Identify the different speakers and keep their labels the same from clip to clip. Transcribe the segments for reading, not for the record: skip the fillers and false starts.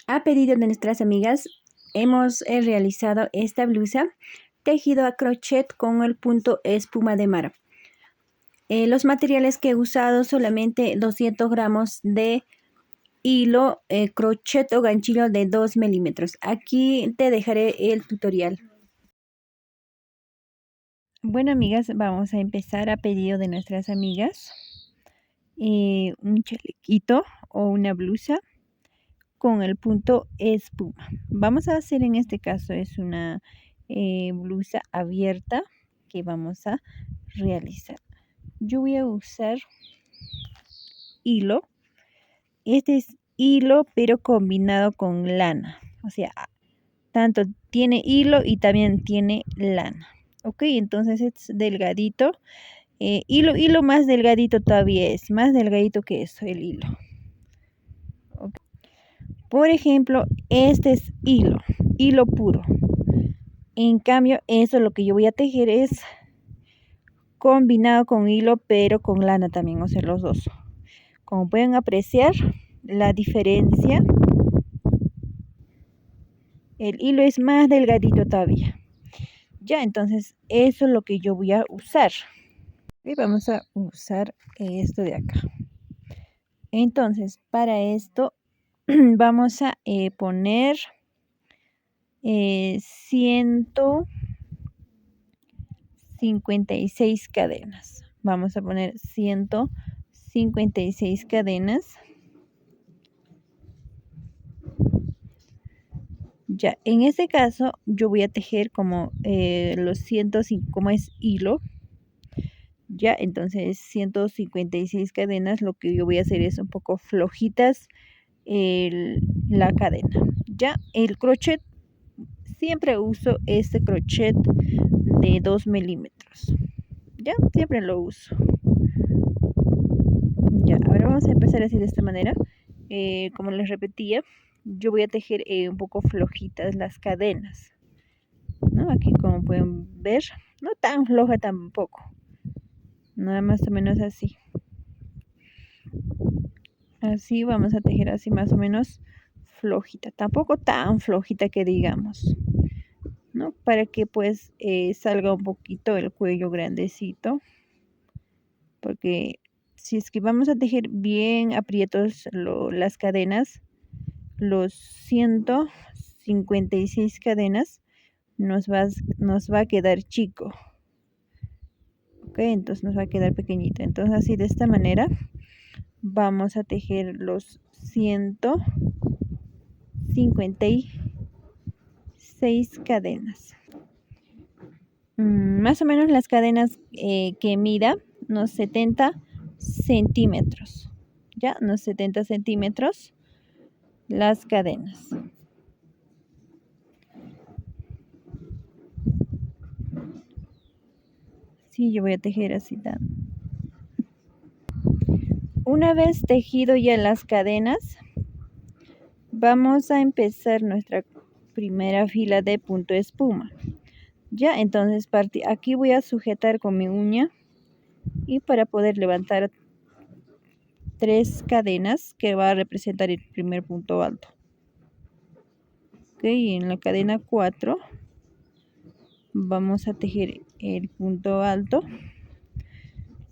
Speaker 1: A pedido de nuestras amigas, hemos realizado esta blusa tejido a crochet con el punto espuma de mar. Los materiales que he usado solamente 200 gramos de hilo crochet o ganchillo de 2 milímetros. Aquí te dejaré el tutorial. Bueno, amigas, vamos a empezar a pedido de nuestras amigas. Un chalequito o una blusa con el punto espuma. Vamos a hacer en este caso es una blusa abierta que vamos a realizar. Yo voy a usar hilo. Este es hilo pero combinado con lana. O sea, tanto tiene hilo y también tiene lana. Ok, entonces es delgadito. Hilo más delgadito todavía es. Más delgadito que eso, el hilo. Okay. Por ejemplo, este es hilo puro. En cambio, eso lo que yo voy a tejer es combinado con hilo, pero con lana también, o sea, los dos. Como pueden apreciar la diferencia, el hilo es más delgadito todavía. Ya, entonces, eso es lo que yo voy a usar. Y vamos a usar esto de acá. Entonces, para esto, vamos a poner 156 cadenas. Vamos a poner 156 cadenas. Ya, en este caso yo voy a tejer como los 105, como es hilo. Ya, entonces 156 cadenas. Lo que yo voy a hacer es un poco flojitas la cadena. Ya, el crochet, siempre uso este crochet de 2 milímetros. Ya, siempre lo uso. Ya, ahora vamos a empezar así de esta manera. Como les repetía, yo voy a tejer un poco flojitas las cadenas, ¿no? Aquí como pueden ver, no tan floja tampoco, nada más o menos así. Así vamos a tejer así más o menos flojita, tampoco tan flojita que digamos, ¿no? Para que pues salga un poquito el cuello grandecito, porque si es que vamos a tejer bien aprietos las cadenas, los 156 cadenas nos va a quedar chico. Ok, entonces nos va a quedar pequeñito. Entonces así de esta manera vamos a tejer los 156 cadenas. Más o menos las cadenas que mida unos 70 centímetros. Ya, unos 70 centímetros las cadenas. Sí, yo voy a tejer así también. Una vez tejido ya las cadenas, vamos a empezar nuestra primera fila de punto espuma. Ya, entonces aquí voy a sujetar con mi uña y para poder levantar 3 cadenas que va a representar el primer punto alto. Ok, y en la cadena 4 vamos a tejer el punto alto.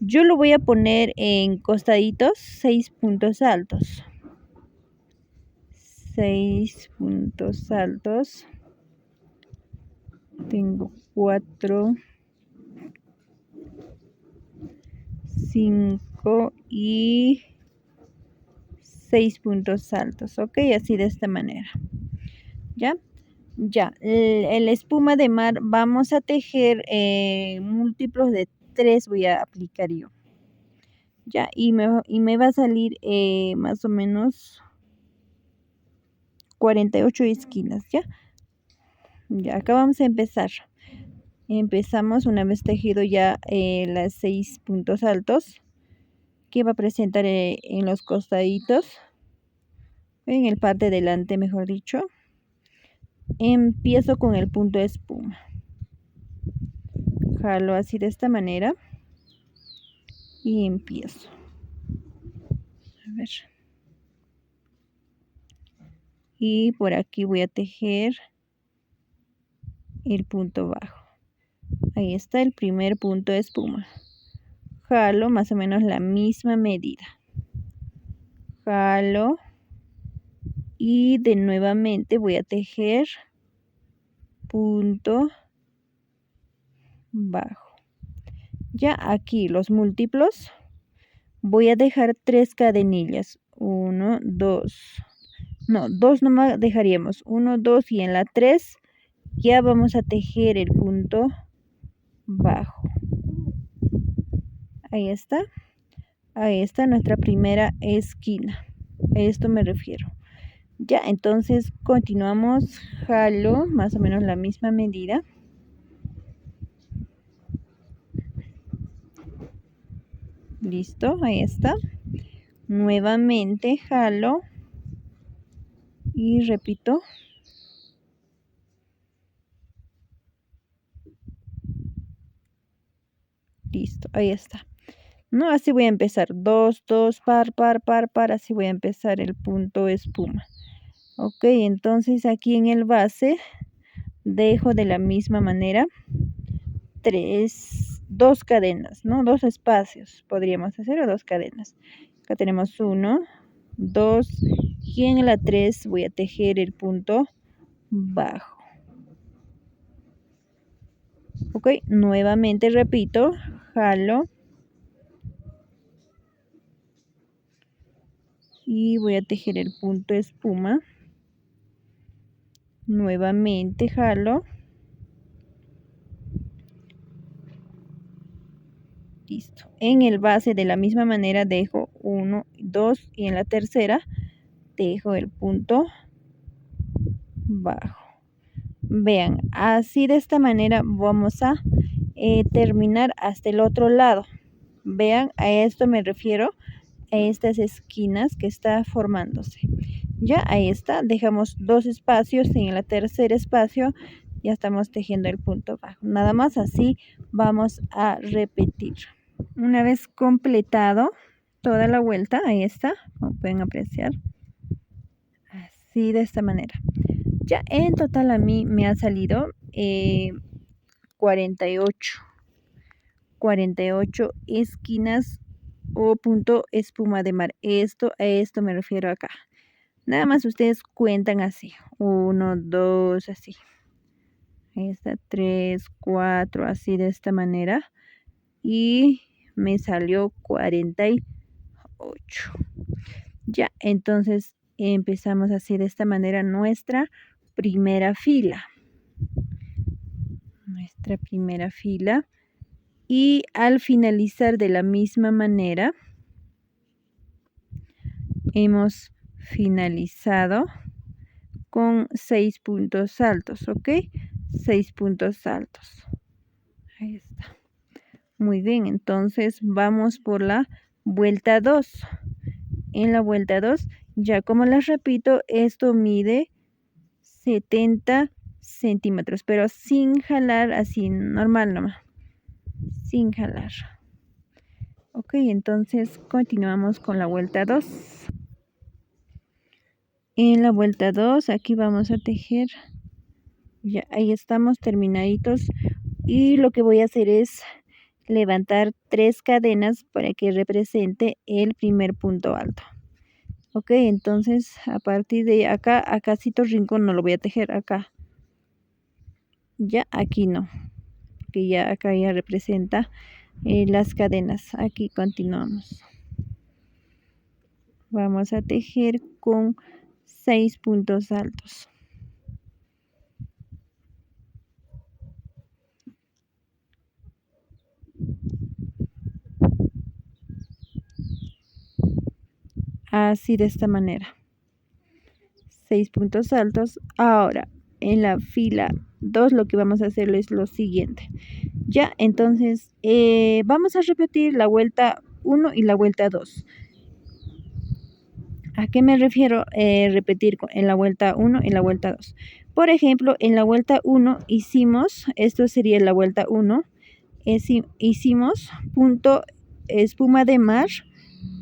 Speaker 1: Yo lo voy a poner en costaditos 6 puntos altos. 6 puntos altos. Tengo 4, 5 y 6 puntos altos. Ok, así de esta manera. Ya, ya. El espuma de mar vamos a tejer múltiplos de 3 voy a aplicar yo. Ya, y me va a salir más o menos 48 esquinas, ¿ya? Ya, acá vamos a empezar. Empezamos una vez tejido ya las 6 puntos altos que va a presentar en los costaditos, en el parte delante, mejor dicho. Empiezo con el punto de espuma. Jalo así de esta manera y empiezo. A ver. y por aquí voy a tejer el punto bajo. Ahí está el primer punto de espuma. Jalo más o menos la misma medida. Jalo y de nuevamente voy a tejer punto bajo. Ya aquí los múltiplos voy a dejar 3 cadenillas. 1, 2. No, 2 nomás dejaríamos. 1, 2 y en la 3 ya vamos a tejer el punto bajo. Ahí está. Ahí está nuestra primera esquina. A esto me refiero. Ya, entonces continuamos. Jalo más o menos la misma medida. Listo, ahí está. Nuevamente jalo y repito. Listo, ahí está. No, así voy a empezar. 2, 2, par, par, par, par. Así voy a empezar el punto espuma. Ok, entonces aquí en el base dejo de la misma manera 2 cadenas, ¿no? 2 espacios podríamos hacer o 2 cadenas. Acá tenemos 1, 2 y en la 3 voy a tejer el punto bajo. Ok, nuevamente repito, jalo y voy a tejer el punto espuma. Nuevamente jalo. Listo. En el base de la misma manera dejo 1, 2 y en la tercera dejo el punto bajo. Vean, así de esta manera vamos a terminar hasta el otro lado. Vean, a esto me refiero, a estas esquinas que está formándose. Ya, ahí está, dejamos 2 espacios y en el tercer espacio ya estamos tejiendo el punto bajo. Nada más así vamos a repetir. Una vez completado toda la vuelta, ahí está, como pueden apreciar, así de esta manera. Ya en total a mí me ha salido 48 esquinas o punto espuma de mar. A esto me refiero acá. Nada más ustedes cuentan así. 1, 2, así. Ahí está, 3, 4, así de esta manera. Y me salió 48. Ya, entonces empezamos así de esta manera nuestra primera fila. Nuestra primera fila. Y al finalizar de la misma manera, hemos finalizado con 6 puntos altos, ¿ok? 6 puntos altos. Ahí está. Muy bien, entonces vamos por la vuelta 2. En la vuelta 2, ya como les repito, esto mide 70 centímetros, pero sin jalar, así normal nomás, sin jalar. Ok, entonces continuamos con la vuelta 2. En la vuelta 2, aquí vamos a tejer, ya ahí estamos terminaditos, y lo que voy a hacer es levantar 3 cadenas para que represente el primer punto alto. Ok, entonces a partir de acá, acácito rincón no lo voy a tejer acá. Ya aquí no, que ya acá ya representa las cadenas. Aquí continuamos. Vamos a tejer con 6 puntos altos. Así de esta manera. 6 puntos altos. Ahora en la fila 2 lo que vamos a hacer es lo siguiente. Ya, entonces vamos a repetir la vuelta 1 y la vuelta 2. ¿A qué me refiero repetir en la vuelta 1 y la vuelta 2? Por ejemplo, en la vuelta 1 hicimos, esto sería la vuelta 1, hicimos punto espuma de mar,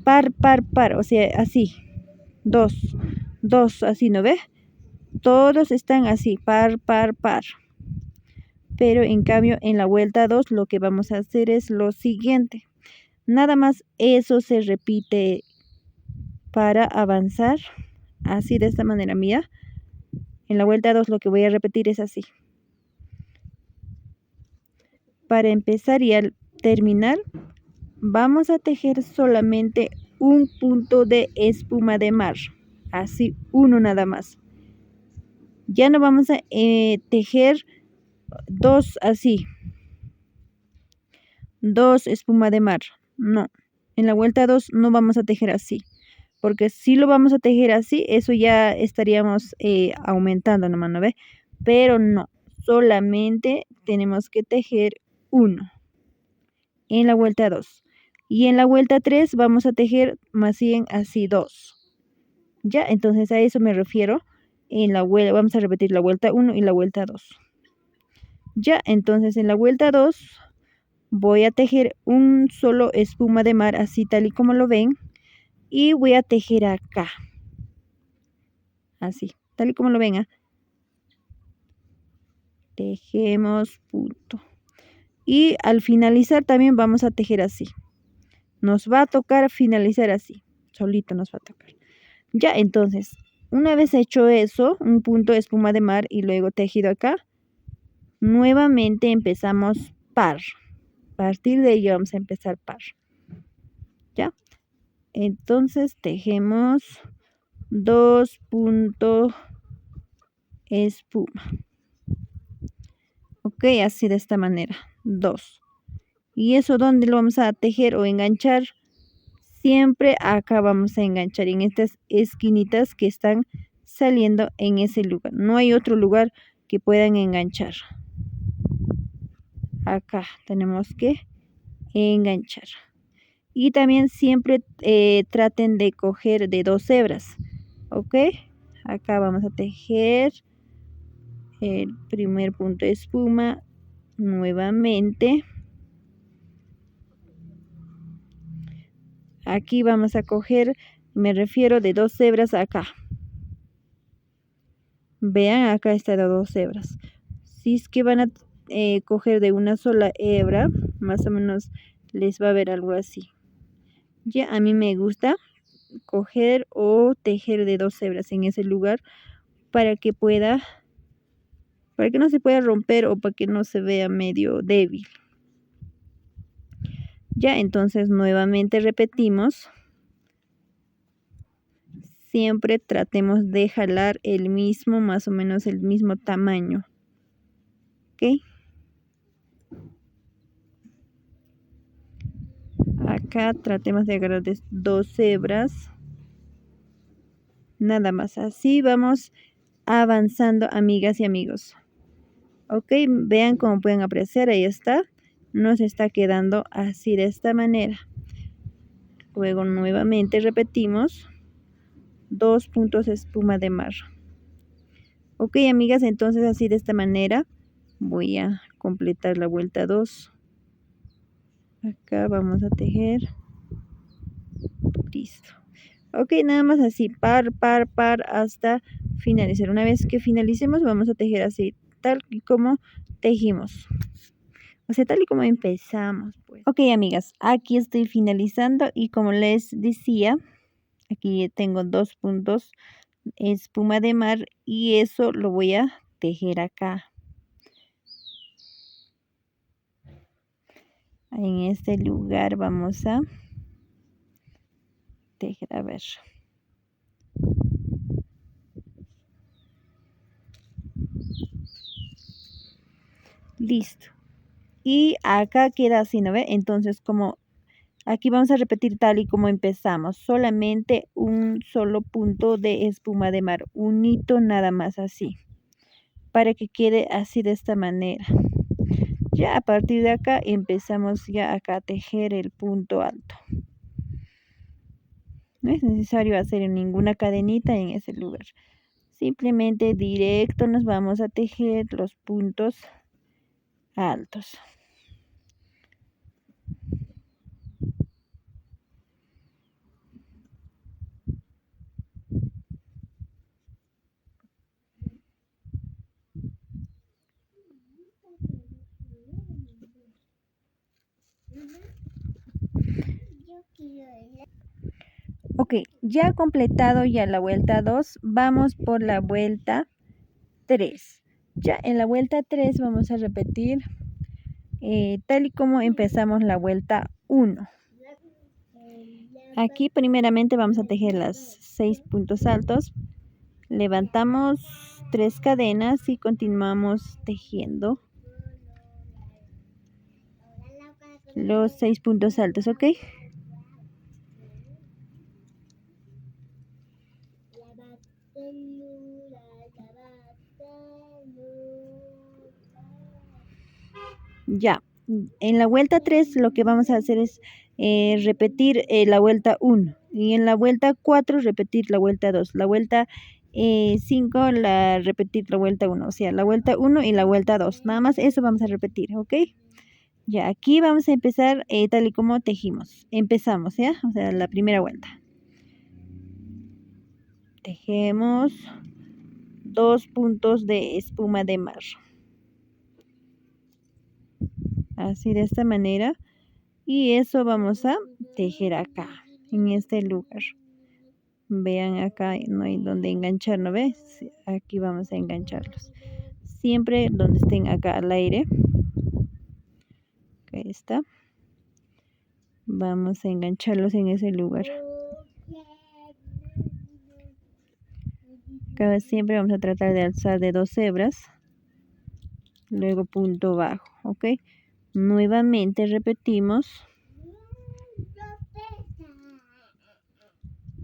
Speaker 1: par, par, par, o sea, así, 2, así, ¿no ve? Todos están así, par, par, par. Pero en cambio en la vuelta 2 lo que vamos a hacer es lo siguiente. Nada más eso se repite para avanzar. Así de esta manera, mira. En la vuelta 2 lo que voy a repetir es así. Para empezar y al terminar, vamos a tejer solamente un punto de espuma de mar. Así, uno nada más. Ya no vamos a tejer dos así. Dos espuma de mar. No. En la vuelta 2 no vamos a tejer así. Porque si lo vamos a tejer así, eso ya estaríamos aumentando nomás, ¿no ve? Pero no. Solamente tenemos que tejer uno. En la vuelta 2. Y en la vuelta 3 vamos a tejer más bien así 2. Ya, entonces a eso me refiero. En la vuelta, vamos a repetir la vuelta 1 y la vuelta 2. Ya, entonces en la vuelta 2 voy a tejer un solo espuma de mar, así tal y como lo ven. Y voy a tejer acá. Así, tal y como lo ven. ¿Ah? Tejemos punto. Y al finalizar también vamos a tejer así. Nos va a tocar finalizar así. Solito nos va a tocar. Ya, entonces, una vez hecho eso, un punto de espuma de mar y luego tejido acá, nuevamente empezamos par. A partir de ahí vamos a empezar par. ¿Ya? Entonces tejemos 2 puntos espuma. Ok, así de esta manera. 2. ¿Y eso dónde lo vamos a tejer o enganchar? Siempre acá vamos a enganchar en estas esquinitas que están saliendo en ese lugar. No hay otro lugar que puedan enganchar. Acá tenemos que enganchar. Y también siempre traten de coger de 2 hebras. Ok, acá vamos a tejer el primer punto de espuma nuevamente. Aquí vamos a coger, me refiero de 2 hebras acá. Vean, acá está de 2 hebras. Si es que van a coger de una sola hebra, más o menos les va a ver algo así. Ya a mí me gusta coger o tejer de 2 hebras en ese lugar para que no se pueda romper o para que no se vea medio débil. Ya, entonces nuevamente repetimos. Siempre tratemos de jalar el mismo, más o menos el mismo tamaño. ¿Ok? Acá tratemos de agarrar 2 hebras. Nada más. Así vamos avanzando, amigas y amigos. Ok, vean cómo pueden apreciar. Ahí está. Nos está quedando así de esta manera. Luego nuevamente repetimos. 2 puntos de espuma de mar. Ok, amigas, entonces así de esta manera voy a completar la vuelta 2. Acá vamos a tejer. Listo. Ok, nada más así, par, par, par, hasta finalizar. Una vez que finalicemos, vamos a tejer así, tal y como tejimos. O sea, tal y como empezamos, pues. Ok, amigas, aquí estoy finalizando y como les decía, aquí tengo 2 puntos espuma de mar y eso lo voy a tejer acá. En este lugar vamos a tejer, a ver. Listo. Y acá queda así, ¿no ve? Entonces, como aquí vamos a repetir tal y como empezamos. Solamente un solo punto de espuma de mar. Un hito nada más así. Para que quede así de esta manera. Ya a partir de acá empezamos ya acá a tejer el punto alto. No es necesario hacer ninguna cadenita en ese lugar. Simplemente directo nos vamos a tejer los puntos altos. Ok, ya completado ya la vuelta 2, vamos por la vuelta 3. Ya en la vuelta 3 vamos a repetir tal y como empezamos la vuelta 1. Aquí primeramente vamos a tejer las 6 puntos altos, levantamos 3 cadenas y continuamos tejiendo los 6 puntos altos, ¿ok? Ya, en la vuelta 3 lo que vamos a hacer es repetir la vuelta 1 y en la vuelta 4 repetir la vuelta 2, la vuelta 5 repetir la vuelta 1, o sea, la vuelta 1 y la vuelta 2, nada más eso vamos a repetir, ¿ok? Ya, aquí vamos a empezar tal y como tejimos, empezamos, ¿ya? O sea, la primera vuelta. Tejemos 2 puntos de espuma de mar. Así de esta manera. Y eso vamos a tejer acá, en este lugar. Vean acá, no hay donde enganchar, ¿no ves? Aquí vamos a engancharlos. Siempre donde estén acá al aire. Ahí está. Vamos a engancharlos en ese lugar. Acá siempre vamos a tratar de alzar de 2 hebras. Luego punto bajo, ¿ok? Nuevamente repetimos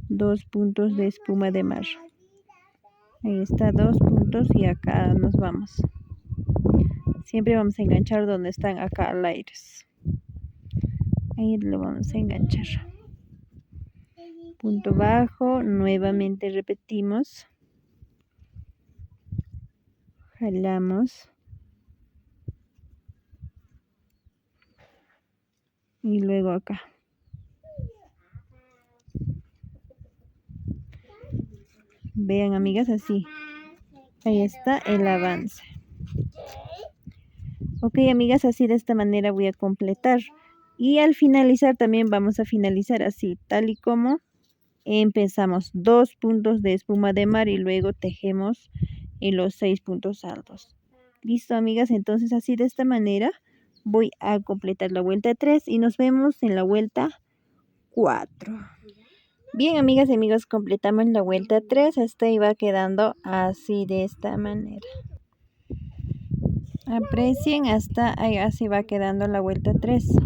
Speaker 1: 2 puntos de espuma de mar. Ahí está, 2 puntos y acá nos vamos. Siempre vamos a enganchar donde están acá al aire. Ahí lo vamos a enganchar. Punto bajo, nuevamente repetimos. Jalamos. Y luego acá. Vean, amigas, así. Ahí está el avance. Ok, amigas, así de esta manera voy a completar. Y al finalizar también vamos a finalizar así, tal y como empezamos. 2 puntos de espuma de mar y luego tejemos en los 6 puntos altos. Listo, amigas, entonces así de esta manera voy a completar la vuelta 3 y nos vemos en la vuelta 4. Bien, amigas y amigos, completamos la vuelta 3. Esta iba quedando así de esta manera. Aprecien, hasta ahí así va quedando la vuelta 3.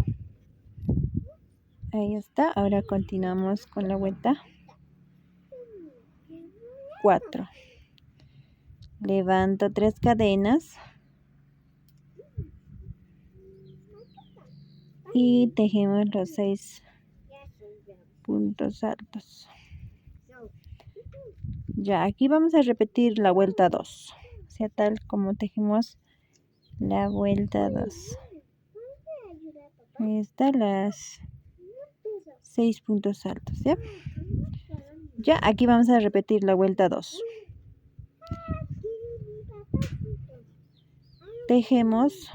Speaker 1: Ahí está. Ahora continuamos con la vuelta 4. Levanto 3 cadenas y tejemos los 6 puntos altos. Ya, aquí vamos a repetir la vuelta 2, o sea, tal como tejimos la vuelta 2. Ahí están las 6 puntos altos, ¿ya? Ya, aquí vamos a repetir la vuelta 2. Tejemos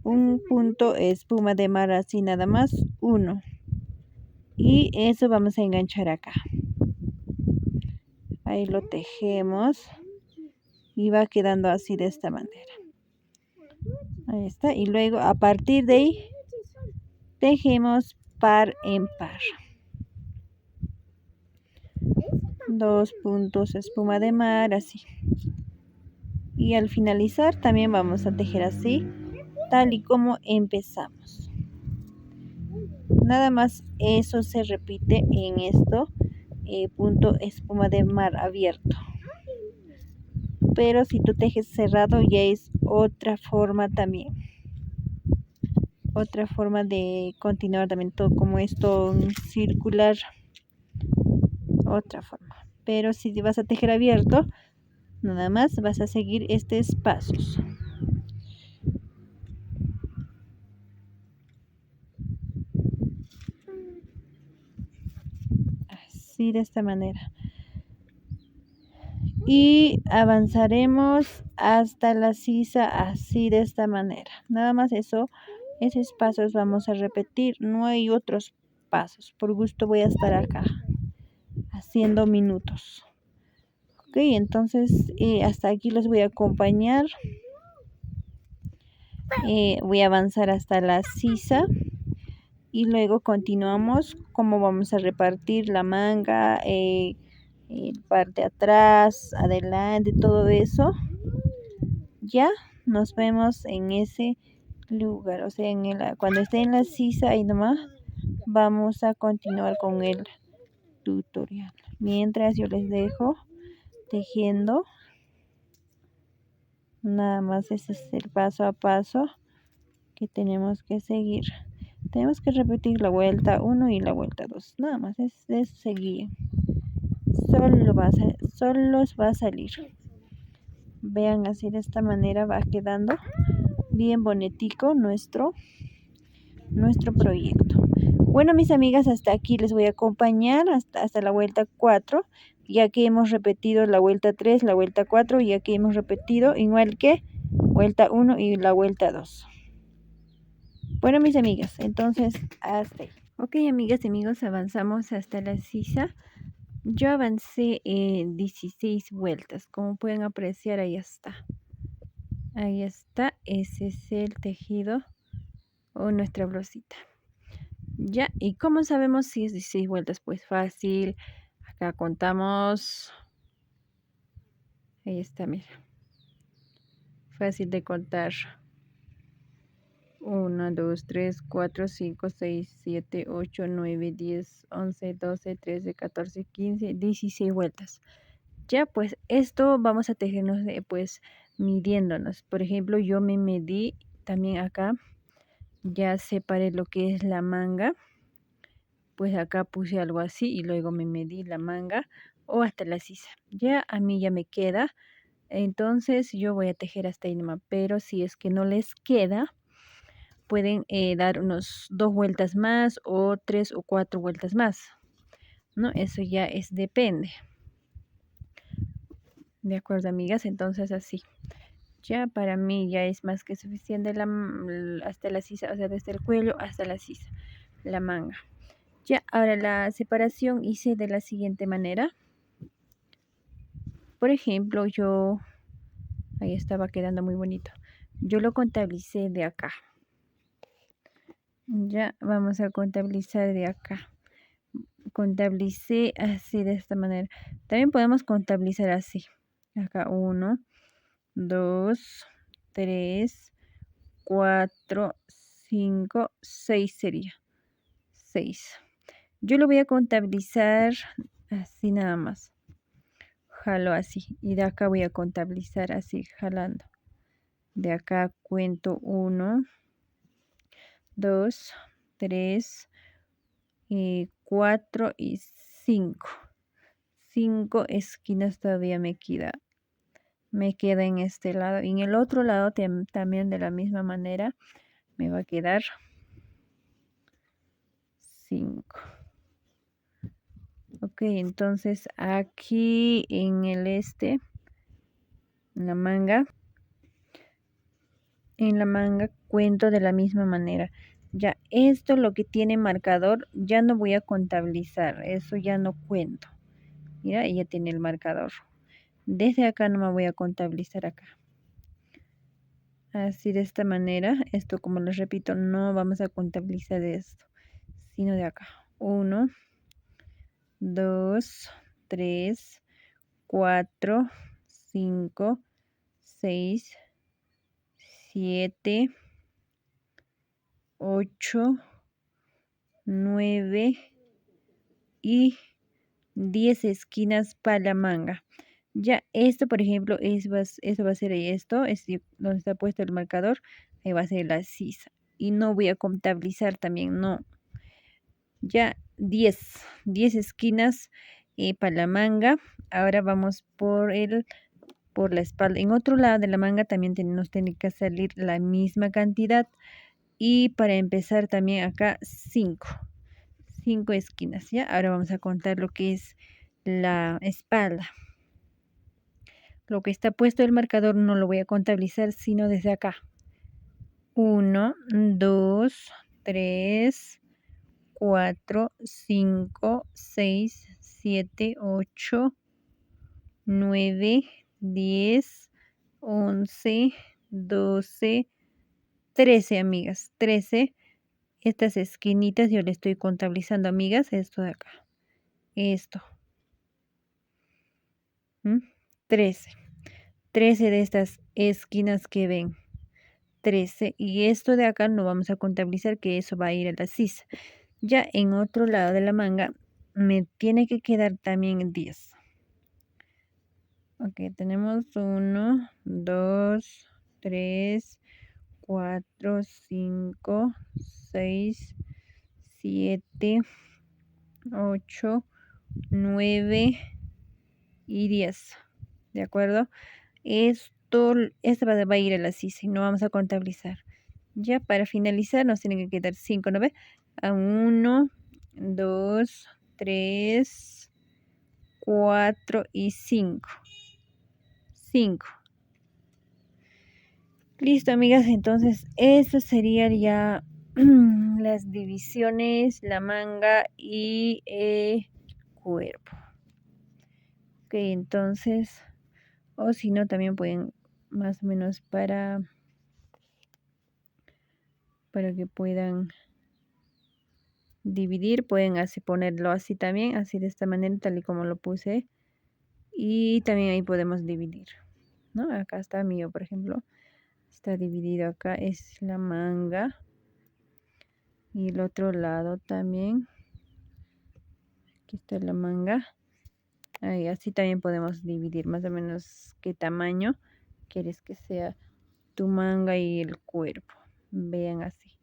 Speaker 1: un punto espuma de mar así nada más, 1. Y eso vamos a enganchar acá. Ahí lo tejemos y va quedando así de esta manera. Ahí está. Y luego a partir de ahí tejemos par en par. 2 puntos espuma de mar así. Y al finalizar también vamos a tejer así, tal y como empezamos. Nada más eso se repite en esto, punto espuma de mar abierto. Pero si tú tejes cerrado ya es otra forma también. Otra forma de continuar también, todo como esto circular. Otra forma. Pero si vas a tejer abierto, nada más vas a seguir estos pasos. Así de esta manera. Y avanzaremos hasta la sisa así de esta manera. Nada más eso Esos pasos vamos a repetir, no hay otros pasos. Por gusto voy a estar acá haciendo minutos. Ok, entonces hasta aquí les voy a acompañar. Voy a avanzar hasta la sisa y luego continuamos cómo vamos a repartir la manga, parte atrás, adelante, todo eso. Ya nos vemos en ese lugar, o sea, cuando esté en la sisa ahí nomás vamos a continuar con el tutorial. Mientras yo les dejo tejiendo, nada más ese es el paso a paso que tenemos que seguir. Tenemos que repetir la vuelta 1 y la vuelta 2, nada más es seguir. Solos va a salir. Vean, así de esta manera va quedando bien bonitico nuestro proyecto. Bueno, mis amigas, hasta aquí les voy a acompañar hasta la vuelta 4, ya que hemos repetido la vuelta 3, la vuelta 4, ya que hemos repetido igual que vuelta 1 y la vuelta 2. Bueno, mis amigas, entonces hasta ahí. Ok, amigas y amigos, avanzamos hasta la sisa. Yo avancé 16 vueltas, como pueden apreciar, ahí está. Ahí está, ese es el tejido o nuestra blusita. Ya, ¿y cómo sabemos si es 16 vueltas? Pues fácil, acá contamos, ahí está, mira, fácil de contar. 1, 2, 3, 4, 5, 6, 7, 8, 9, 10, 11, 12, 13, 14, 15, 16 vueltas. Ya, pues esto vamos a tejernos pues midiéndonos. Por ejemplo, yo me medí también acá, ya separé lo que es la manga. Pues acá puse algo así y luego me medí la manga o hasta la sisa. Ya a mí ya me queda, entonces yo voy a tejer hasta ahí nomás, pero si es que no les queda, pueden dar unos 2 vueltas más o 3 o 4 vueltas más, ¿no? Eso ya depende. De acuerdo, amigas, entonces así. Ya para mí ya es más que suficiente hasta la sisa, o sea, desde el cuello hasta la sisa, la manga. Ya, ahora la separación hice de la siguiente manera. Por ejemplo, ahí estaba quedando muy bonito. Yo lo contabilicé de acá. Ya vamos a contabilizar de acá. Contabilicé así de esta manera. También podemos contabilizar así. Acá 1, 2, 3, 4, 5, 6 sería. 6. Yo lo voy a contabilizar así nada más. Jalo así. Y de acá voy a contabilizar así, jalando. De acá cuento 1, 2, 3, 4 y 5. 5 esquinas todavía me queda. Me queda en este lado. Y en el otro lado también de la misma manera me va a quedar 5. Ok, entonces aquí en el en la manga cuento de la misma manera. Ya, esto lo que tiene marcador ya no voy a contabilizar, eso ya no cuento. Mira, ya tiene el marcador. Desde acá no me voy a contabilizar acá. Así de esta manera, esto como les repito, no vamos a contabilizar de esto, sino de acá. 1, 2, 3, 4, 5, 6, 7, 8, 9 y 10 esquinas para la manga. Ya esto, por ejemplo, eso va a ser esto, es donde está puesto el marcador, ahí va a ser la sisa. Y no voy a contabilizar también, no. Ya 10 esquinas para la manga. Ahora vamos por la espalda. En otro lado de la manga también nos tiene que salir la misma cantidad. Y para empezar también acá 5 esquinas, ¿ya? Ahora vamos a contar lo que es la espalda. Lo que está puesto el marcador no lo voy a contabilizar, sino desde acá. 1, 2, 3, 4, 5, 6, 7, 8, 9, 10, 11, 12, 13, amigas. 13. Estas esquinitas yo le estoy contabilizando, amigas. Esto de acá. Esto. 13. 13 de estas esquinas que ven. 13. Y esto de acá no vamos a contabilizar, que eso va a ir a la sisa. Ya en otro lado de la manga me tiene que quedar también 10. Ok, tenemos 1, 2, 3, 4, 5, 6, 7, 8, 9 y 10. ¿De acuerdo? Esto va a ir a la sisa y no vamos a contabilizar. Ya para finalizar nos tiene que quedar 5, ¿no ve? A 1, 2, 3, 4 y 5. 5. Listo, amigas, entonces eso sería ya las divisiones, la manga y cuerpo. Ok, entonces, o si no, también pueden más o menos para que puedan dividir, pueden así ponerlo así también, así de esta manera, tal y como lo puse. Y también ahí podemos dividir, ¿no? Acá está mío, por ejemplo. Está dividido acá, es la manga. Y el otro lado también. Aquí está la manga. Ahí, así también podemos dividir más o menos qué tamaño quieres que sea tu manga y el cuerpo. Vean así.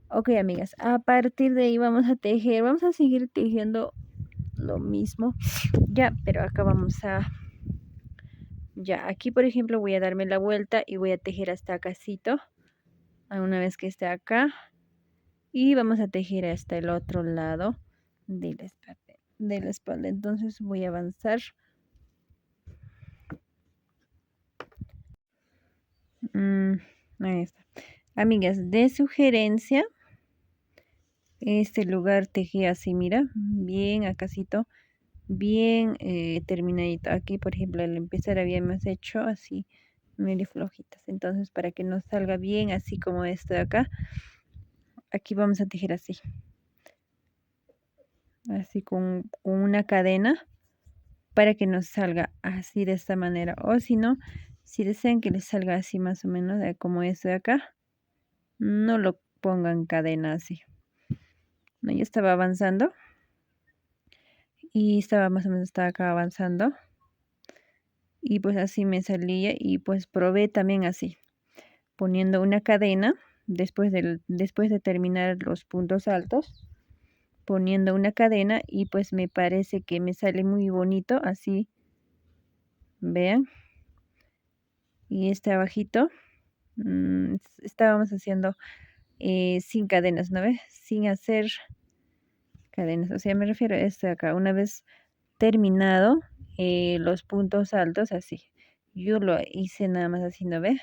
Speaker 1: Ok, amigas, a partir de ahí vamos a tejer, vamos a seguir tejiendo lo mismo. Ya, pero acá vamos a... Ya, aquí por ejemplo voy a darme la vuelta y voy a tejer hasta acácito. Una vez que esté acá. Y vamos a tejer hasta el otro lado de la espalda. Entonces voy a avanzar. Ahí está. Amigas, de sugerencia, este lugar tejí así, mira, bien acásito, bien terminadito. Aquí, por ejemplo, al empezar habíamos hecho así, medio flojitas. Entonces, para que nos salga bien así como esto de acá, aquí vamos a tejer así. Así con una cadena para que nos salga así de esta manera. O si no, si desean que les salga así más o menos como esto de acá, no lo pongan cadena así. No, yo estaba avanzando y estaba más o menos estaba acá avanzando y pues así me salía y pues probé también así, poniendo una cadena después de terminar los puntos altos, poniendo una cadena y pues me parece que me sale muy bonito así, vean. Y este abajito estábamos haciendo sin cadenas, ¿no ves? Sin hacer cadenas, o sea, me refiero a esto de acá. Una vez terminado los puntos altos, así. Yo lo hice nada más así, ¿no ve?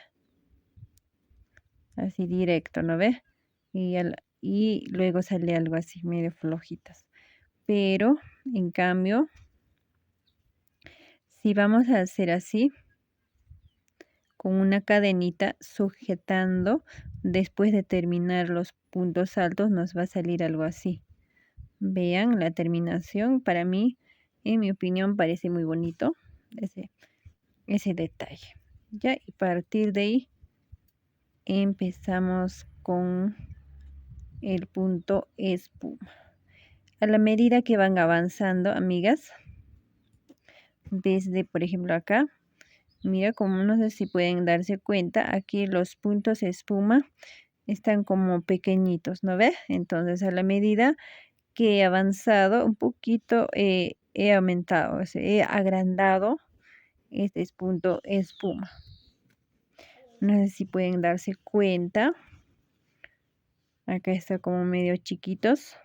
Speaker 1: Así directo, ¿no ve? Y luego sale algo así, medio flojitas. Pero, en cambio, si vamos a hacer así, con una cadenita sujetando, después de terminar los puntos altos, nos va a salir algo así. Vean la terminación, para mí, en mi opinión, parece muy bonito ese detalle. Ya, y a partir de ahí empezamos con el punto espuma. A la medida que van avanzando, amigas, desde, por ejemplo, acá, mira, como no sé si pueden darse cuenta, aquí los puntos espuma están como pequeñitos, ¿no ves? Entonces, a la medida que he avanzado un poquito, he aumentado, o sea, he agrandado este es punto espuma. No sé si pueden darse cuenta. Acá está como medio chiquitos.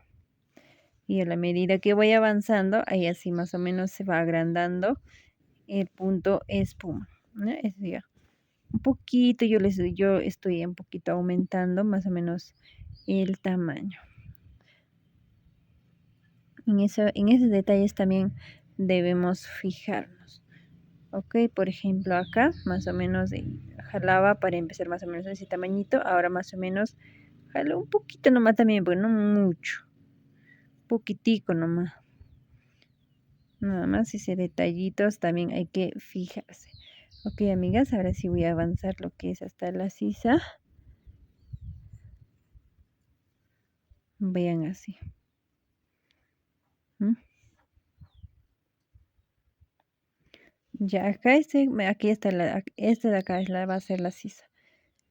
Speaker 1: Y a la medida que voy avanzando, ahí así más o menos se va agrandando el punto espuma, ¿no? Es ya. un poquito, yo estoy un poquito aumentando más o menos el tamaño. En esos detalles también debemos fijarnos. Ok, por ejemplo acá más o menos jalaba para empezar más o menos ese tamañito. Ahora más o menos jalo un poquito nomás también, porque no mucho. Poquitico nomás. Nada más ese detallitos también hay que fijarse. Ok, amigas, ahora sí voy a avanzar lo que es hasta la sisa. Vean así. ¿Mm? Ya acá aquí está este de acá va a ser la sisa.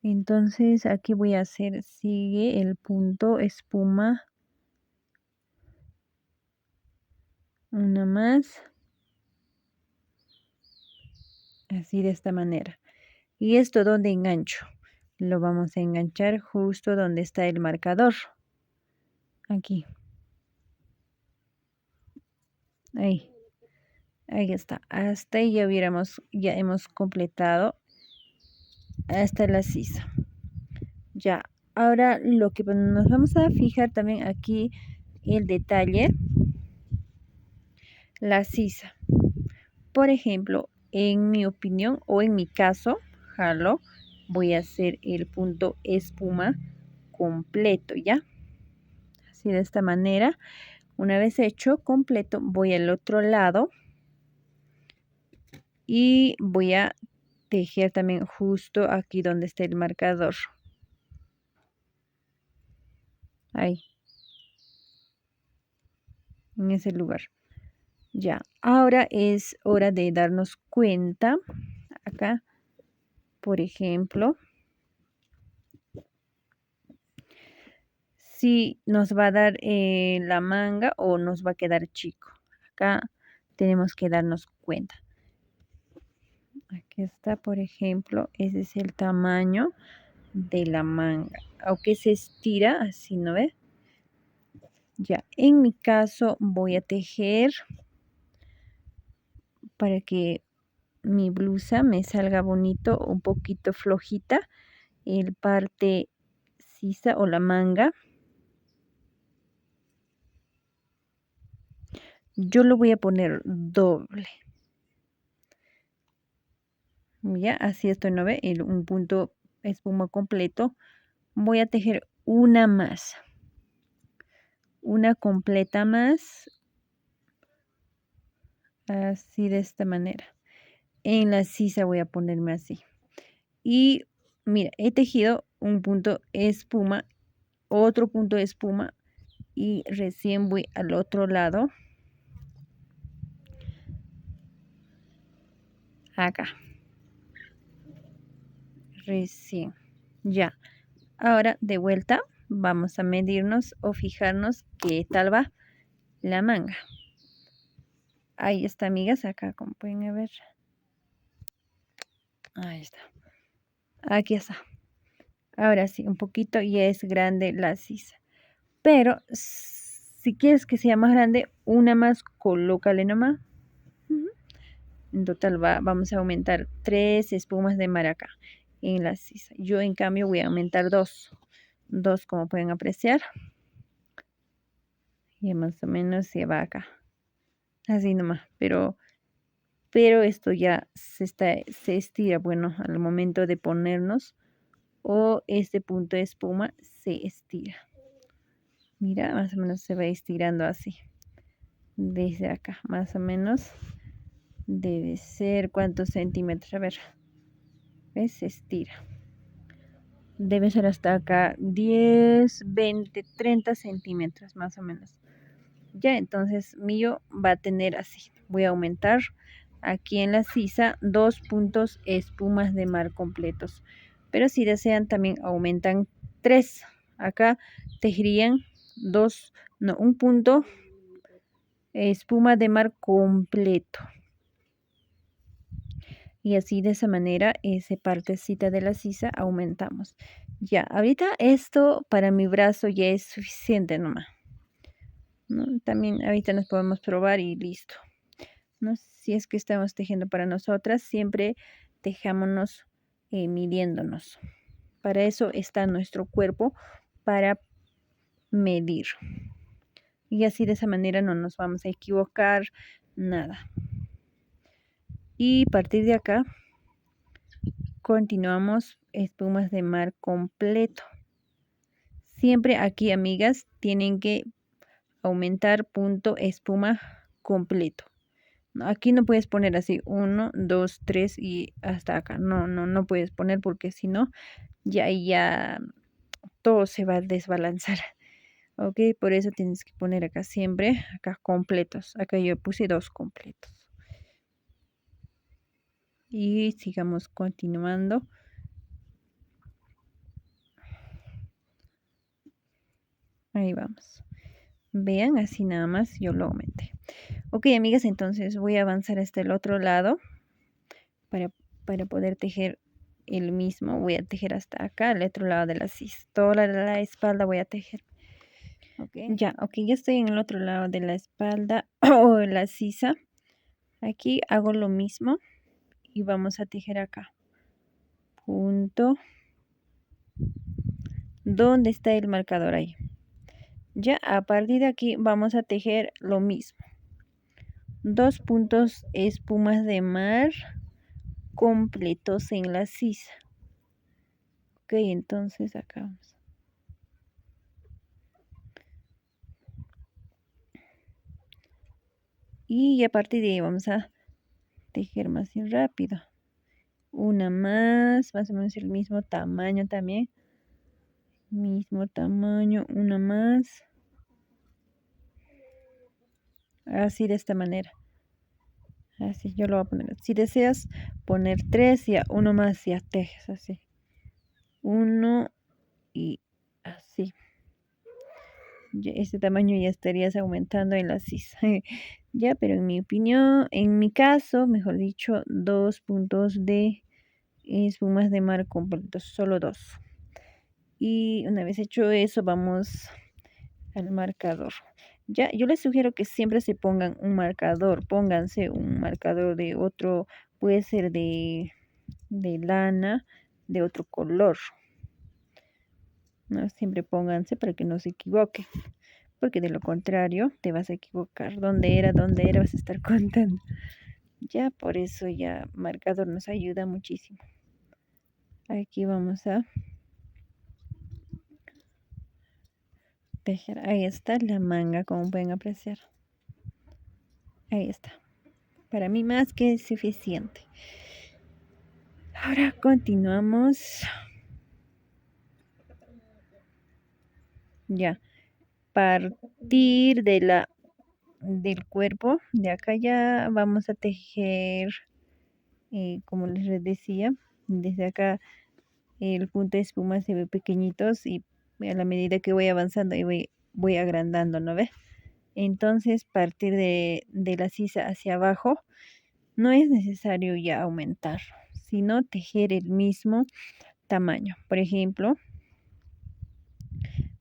Speaker 1: Entonces aquí voy a hacer, sigue el punto espuma. Una más. Así de esta manera. ¿Y esto dónde engancho? Lo vamos a enganchar justo donde está el marcador. Aquí. Ahí. Ahí está. Hasta ahí ya hemos completado hasta la sisa. Ya. Ahora lo que nos vamos a fijar también aquí el detalle, la sisa. Por ejemplo, en mi opinión o en mi caso, jalo, voy a hacer el punto espuma completo, ¿ya? Así de esta manera. Una vez hecho completo, voy al otro lado y voy a tejer también justo aquí donde está el marcador. Ahí. En ese lugar. Ya. Ahora es hora de darnos cuenta. Acá, por ejemplo, si nos va a dar la manga o nos va a quedar chico. Acá tenemos que darnos cuenta. Aquí está, por ejemplo, ese es el tamaño de la manga. Aunque se estira, así, ¿no ve? Ya, en mi caso voy a tejer para que mi blusa me salga bonito, un poquito flojita, el parte sisa o la manga. Yo lo voy a poner doble. Ya, así esto, ¿no ve? Un punto espuma completo. Voy a tejer una más. Una completa más. Así de esta manera. En la sisa voy a ponerme así. Y mira, he tejido un punto espuma, otro punto de espuma y recién voy al otro lado. Acá. Recién. Ya. Ahora de vuelta vamos a medirnos o fijarnos qué tal va la manga. Ahí está, amigas, acá como pueden ver. Ahí está. Aquí está. Ahora sí, un poquito ya es grande la sisa. Pero si quieres que sea más grande, una más, colócale nomás. En total vamos a aumentar 3 espumas de maraca en la sisa. Yo en cambio voy a aumentar 2. 2 como pueden apreciar. Y más o menos se va acá. Así nomás. Pero esto ya se estira, bueno, al momento de ponernos. O este punto de espuma se estira. Mira, más o menos se va estirando así. Desde acá, más o menos. Debe ser, ¿cuántos centímetros? A ver. ¿Ves? Se estira. Debe ser hasta acá 10, 20, 30 centímetros más o menos. Ya, entonces mío va a tener así. Voy a aumentar aquí en la sisa 2 puntos espumas de mar completos. Pero si desean también aumentan 3. Acá tejerían 2, no, un punto espuma de mar completo. Y así de esa manera, esa partecita de la sisa aumentamos. Ya, ahorita esto para mi brazo ya es suficiente nomás, ¿no? También ahorita nos podemos probar y listo, ¿no? Si es que estamos tejiendo para nosotras, siempre tejámonos midiéndonos. Para eso está nuestro cuerpo, para medir. Y así de esa manera no nos vamos a equivocar nada. Y a partir de acá continuamos espumas de mar completo. Siempre aquí, amigas, tienen que aumentar punto espuma completo. Aquí no puedes poner así 1, 2, 3 y hasta acá. No puedes poner porque si no, ya todo se va a desbalanzar. Ok, por eso tienes que poner acá siempre, acá completos. Acá yo puse 2 completos. Y sigamos continuando. Ahí vamos. Vean, así nada más yo lo aumenté. Ok, amigas, entonces voy a avanzar hasta el otro lado para poder tejer el mismo. Voy a tejer hasta acá, al otro lado de la sisa. Toda la espalda voy a tejer. Ya estoy en el otro lado de la espalda o la sisa. Aquí hago lo mismo y vamos a tejer acá. Punto. ¿Dónde está el marcador ahí? Ya a partir de aquí vamos a tejer lo mismo. 2 puntos espumas de mar completos en la sisa. Ok, entonces acá vamos. Y a partir de ahí vamos a tejer más rápido. Una más o menos el mismo tamaño también. Mismo tamaño, una más. Así de esta manera. Así yo lo voy a poner. Si deseas poner 3, ya uno más, ya tejes así. Uno y así. Este tamaño ya estarías aumentando en la sisa. Ya, pero en mi opinión, en mi caso, mejor dicho, 2 puntos de espumas de mar completos, solo 2. Y una vez hecho eso, vamos al marcador. Ya, yo les sugiero que siempre se pongan un marcador, pónganse un marcador de otro, puede ser de lana, de otro color. ¿No? Siempre pónganse para que no se equivoquen, porque de lo contrario te vas a equivocar. ¿Dónde era? Vas a estar contando. Ya, por eso ya marcador nos ayuda muchísimo. Aquí vamos a tejer. Ahí está la manga, como pueden apreciar. Ahí está. Para mí más que suficiente. Ahora continuamos. Ya. Partir del cuerpo. De acá ya vamos a tejer, como les decía, desde acá el punto de espuma se ve pequeñitos y a la medida que voy avanzando y voy agrandando, ¿no ves? Entonces, partir de la sisa hacia abajo, no es necesario ya aumentar, sino tejer el mismo tamaño. Por ejemplo,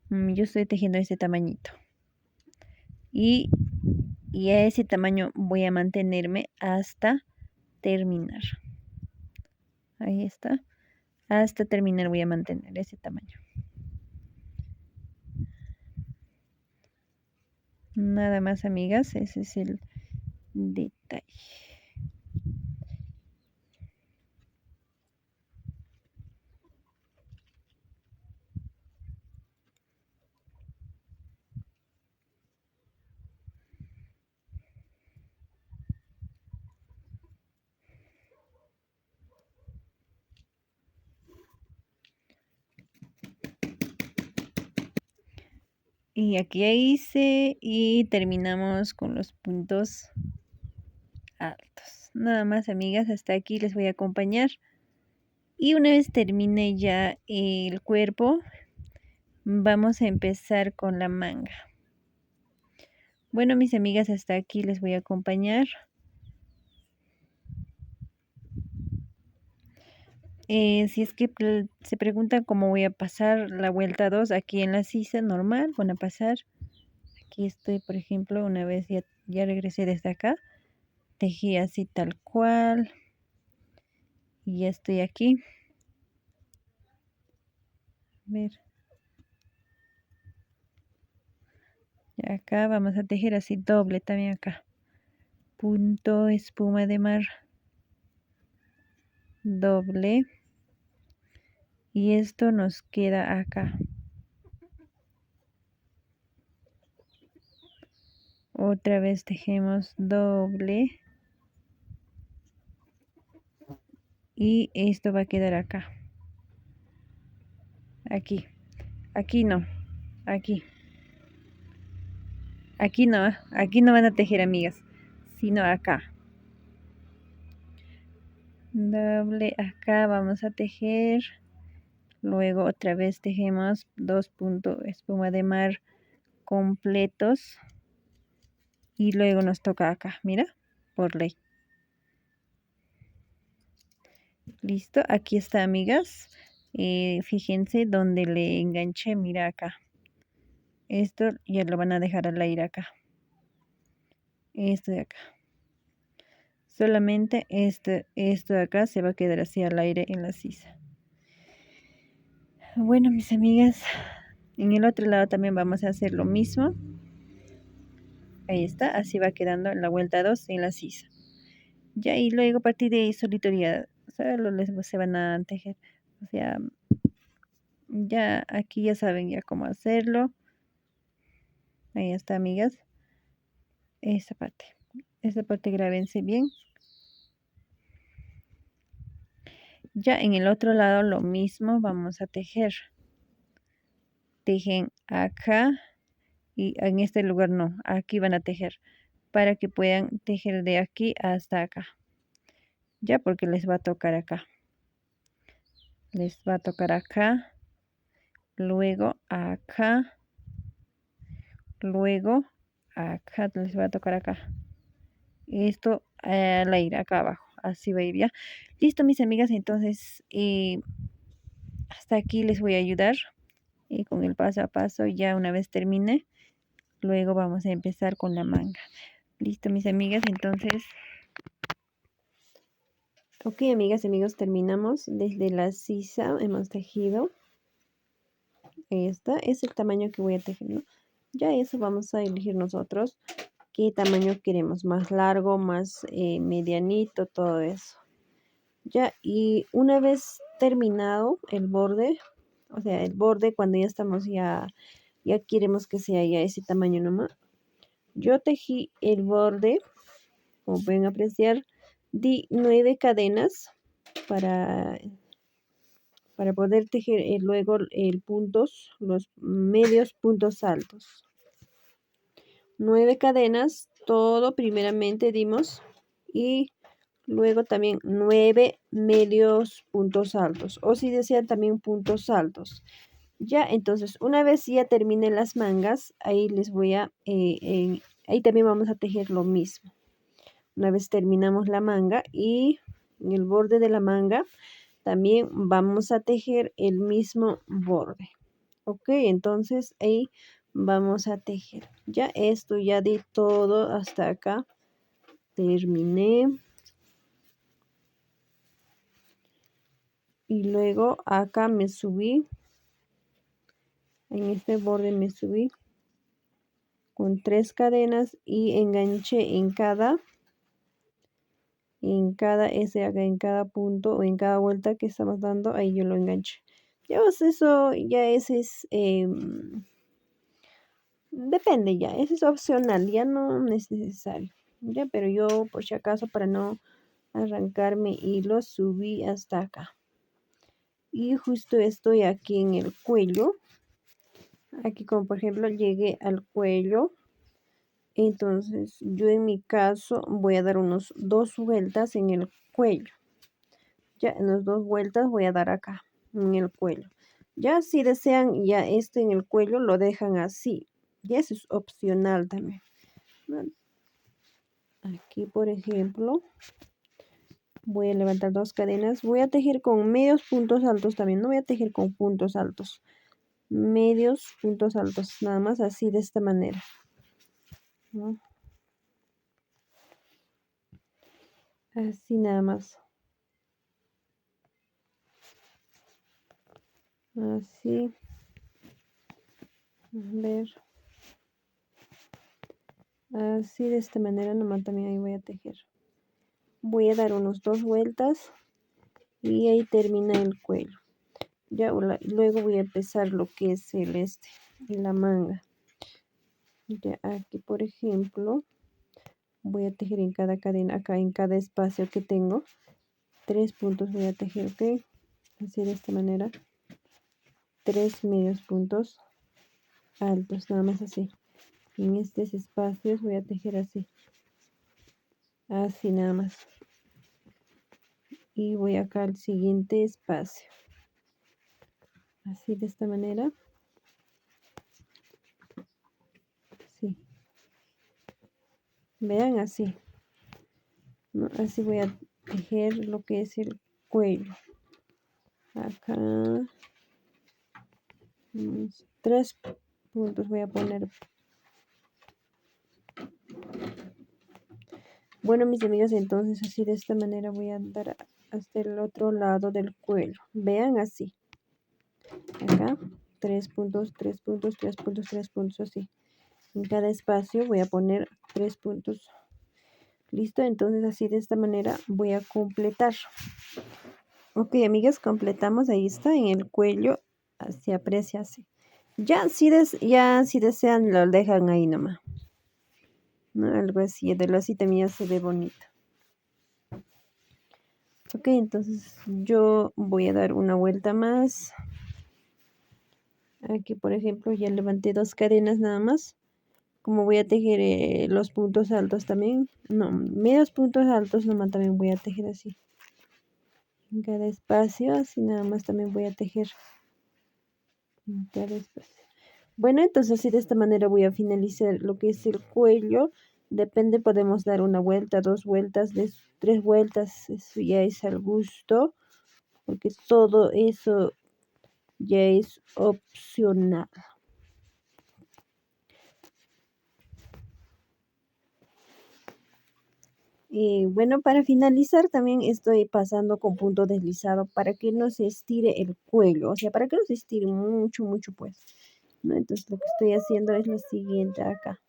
Speaker 1: yo estoy tejiendo este tamañito. Y a ese tamaño voy a mantenerme hasta terminar. Ahí está. Hasta terminar voy a mantener ese tamaño. Nada más, amigas, ese es el detalle. Y aquí ya hice y terminamos con los puntos altos. Nada más, amigas, hasta aquí les voy a acompañar. Y una vez termine ya el cuerpo, vamos a empezar con la manga. Bueno, mis amigas, hasta aquí les voy a acompañar. Si es que se preguntan cómo voy a pasar la vuelta 2 aquí en la sisa normal, van a pasar. Aquí estoy, por ejemplo, una vez ya regresé desde acá, tejí así tal cual y ya estoy aquí. ver. Y acá vamos a tejer así doble también acá. Punto, espuma de mar. Doble. Y esto nos queda acá. Otra vez tejemos doble. Y esto va a quedar acá. Aquí. Aquí no. Aquí. Aquí no van a tejer, amigas, sino acá. Doble acá vamos a tejer. Luego otra vez tejemos 2 puntos espuma de mar completos. Y luego nos toca acá, mira, por ley. Listo, aquí está, amigas. Fíjense donde le enganché, mira acá. Esto ya lo van a dejar al aire acá. Esto de acá. Solamente esto de acá se va a quedar así al aire en la sisa. Bueno, mis amigas, en el otro lado también vamos a hacer lo mismo. Ahí está, así va quedando en la vuelta 2 en la sisa. Ya, y luego a partir de ahí solito ya solo se van a tejer. O sea, ya aquí ya saben ya cómo hacerlo. Ahí está, amigas. Esta parte grábense bien. Ya en el otro lado lo mismo vamos a tejer. Tejen acá y en este lugar no, aquí van a tejer para que puedan tejer de aquí hasta acá. Ya, porque les va a tocar acá. Les va a tocar acá, luego acá, luego acá, les va a tocar acá. Esto al aire acá abajo, así va a ir ya. Listo, mis amigas, entonces hasta aquí les voy a ayudar con el paso a paso. Ya una vez termine, luego vamos a empezar con la manga. Listo, mis amigas, entonces... Ok, amigas y amigos, terminamos. Desde la sisa hemos tejido. Ahí está, es el tamaño que voy a tejer, ¿no? Ya eso vamos a elegir nosotros. ¿Qué tamaño queremos? Más largo, más medianito, todo eso. Ya, y una vez terminado el borde, o sea, el borde cuando ya estamos ya queremos que sea ya ese tamaño nomás. Yo tejí el borde, como pueden apreciar, di 9 cadenas para poder tejer luego puntos, los medios puntos altos. 9 cadenas, todo primeramente dimos y luego también 9 medios puntos altos o si desean también puntos altos. Ya, entonces una vez ya terminen las mangas, ahí les voy a, ahí también vamos a tejer lo mismo. Una vez terminamos la manga y en el borde de la manga también vamos a tejer el mismo borde. Ok, entonces ahí vamos a tejer. Ya esto ya di todo hasta acá. Terminé. Y luego acá me subí. En este borde me subí con 3 cadenas y enganché en cada en cada punto o en cada vuelta que estamos dando, ahí yo lo enganché. Ya pues eso ya ese es depende ya, eso es opcional, ya no es necesario. Ya, pero yo por si acaso para no arrancarme hilo subí hasta acá. Y justo estoy aquí en el cuello. Aquí como por ejemplo llegué al cuello. Entonces yo en mi caso voy a dar unos 2 vueltas en el cuello. Ya en las 2 vueltas voy a dar acá en el cuello. Ya si desean ya esto en el cuello lo dejan así. Y eso es opcional también. Aquí por ejemplo voy a levantar 2 cadenas. Voy a tejer con medios puntos altos también. No voy a tejer con puntos altos. Medios puntos altos. Nada más así de esta manera. ¿No? Así nada más. Así. A ver. Así de esta manera nomás también ahí voy a tejer. Voy a dar unos 2 vueltas y ahí termina el cuello. Ya luego voy a empezar lo que es la manga. Ya aquí por ejemplo voy a tejer en cada cadena, acá en cada espacio que tengo, 3 puntos voy a tejer, ok, así de esta manera, 3 medios puntos altos, nada más así. En estos espacios voy a tejer así nada más, y voy acá al siguiente espacio, así de esta manera, sí, vean así, ¿no? Así voy a tejer lo que es el cuello. Acá 3 puntos voy a poner. Bueno, mis amigas, entonces así de esta manera voy a andar hasta el otro lado del cuello. Vean así. Acá 3 puntos, 3 puntos, 3 puntos, 3 puntos, así. En cada espacio voy a poner 3 puntos. Listo, entonces así de esta manera voy a completar. Ok, amigas, completamos. Ahí está en el cuello. Se aprecia así. Ya si desean lo dejan ahí nomás, ¿no? Algo así, de lo así también se ve bonito. Ok, entonces yo voy a dar una vuelta más. Aquí por ejemplo ya levanté 2 cadenas nada más. Como voy a tejer los puntos altos también, no, medios puntos altos nomás también voy a tejer así. En cada espacio, así nada más también voy a tejer. En cada espacio. Bueno, entonces así de esta manera voy a finalizar lo que es el cuello. Depende, podemos dar una vuelta, 2 vueltas, 3 vueltas, eso ya es al gusto, porque todo eso ya es opcional. Y bueno, para finalizar también estoy pasando con punto deslizado para que no se estire el cuello, o sea, para que no se estire mucho, mucho pues, ¿no? Entonces lo que estoy haciendo es lo siguiente acá.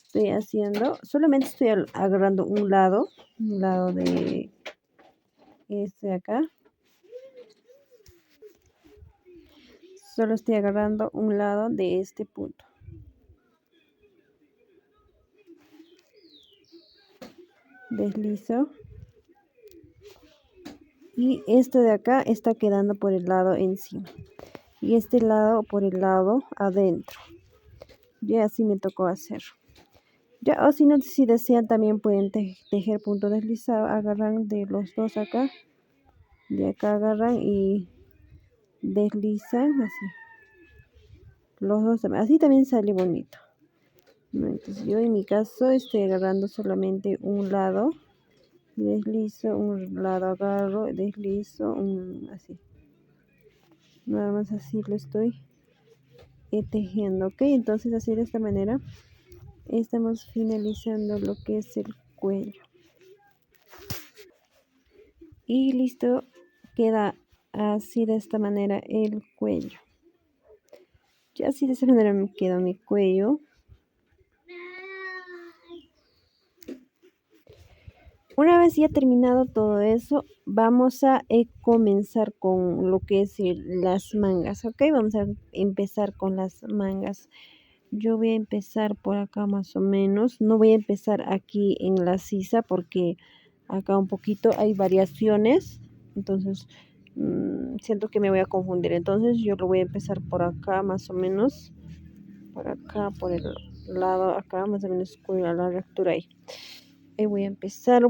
Speaker 1: Estoy haciendo, solamente estoy agarrando un lado de este acá. Solo estoy agarrando un lado de este punto. Deslizo. Y este de acá está quedando por el lado encima. Y este lado por el lado adentro. Ya así me tocó hacer. Ya, o si no, si desean también pueden tejer punto deslizado. Agarran de los dos acá. De acá agarran y deslizan así. Los dos también. Así también sale bonito. ¿No? Entonces yo en mi caso estoy agarrando solamente un lado. Deslizo, un lado agarro, deslizo, así. Nada más así lo estoy tejiendo, ok. Entonces así de esta manera estamos finalizando lo que es el cuello. Y listo, queda así de esta manera el cuello. Ya así de esta manera me queda mi cuello. Una vez ya terminado todo eso, vamos a comenzar con lo que es las mangas, ok. Vamos a empezar con las mangas. Yo voy a empezar por acá más o menos. No voy a empezar aquí en la sisa porque acá un poquito hay variaciones. Entonces siento que me voy a confundir. Entonces yo lo voy a empezar por acá más o menos. Por acá, por el lado acá, más o menos con la lectura ahí. Y voy a empezar.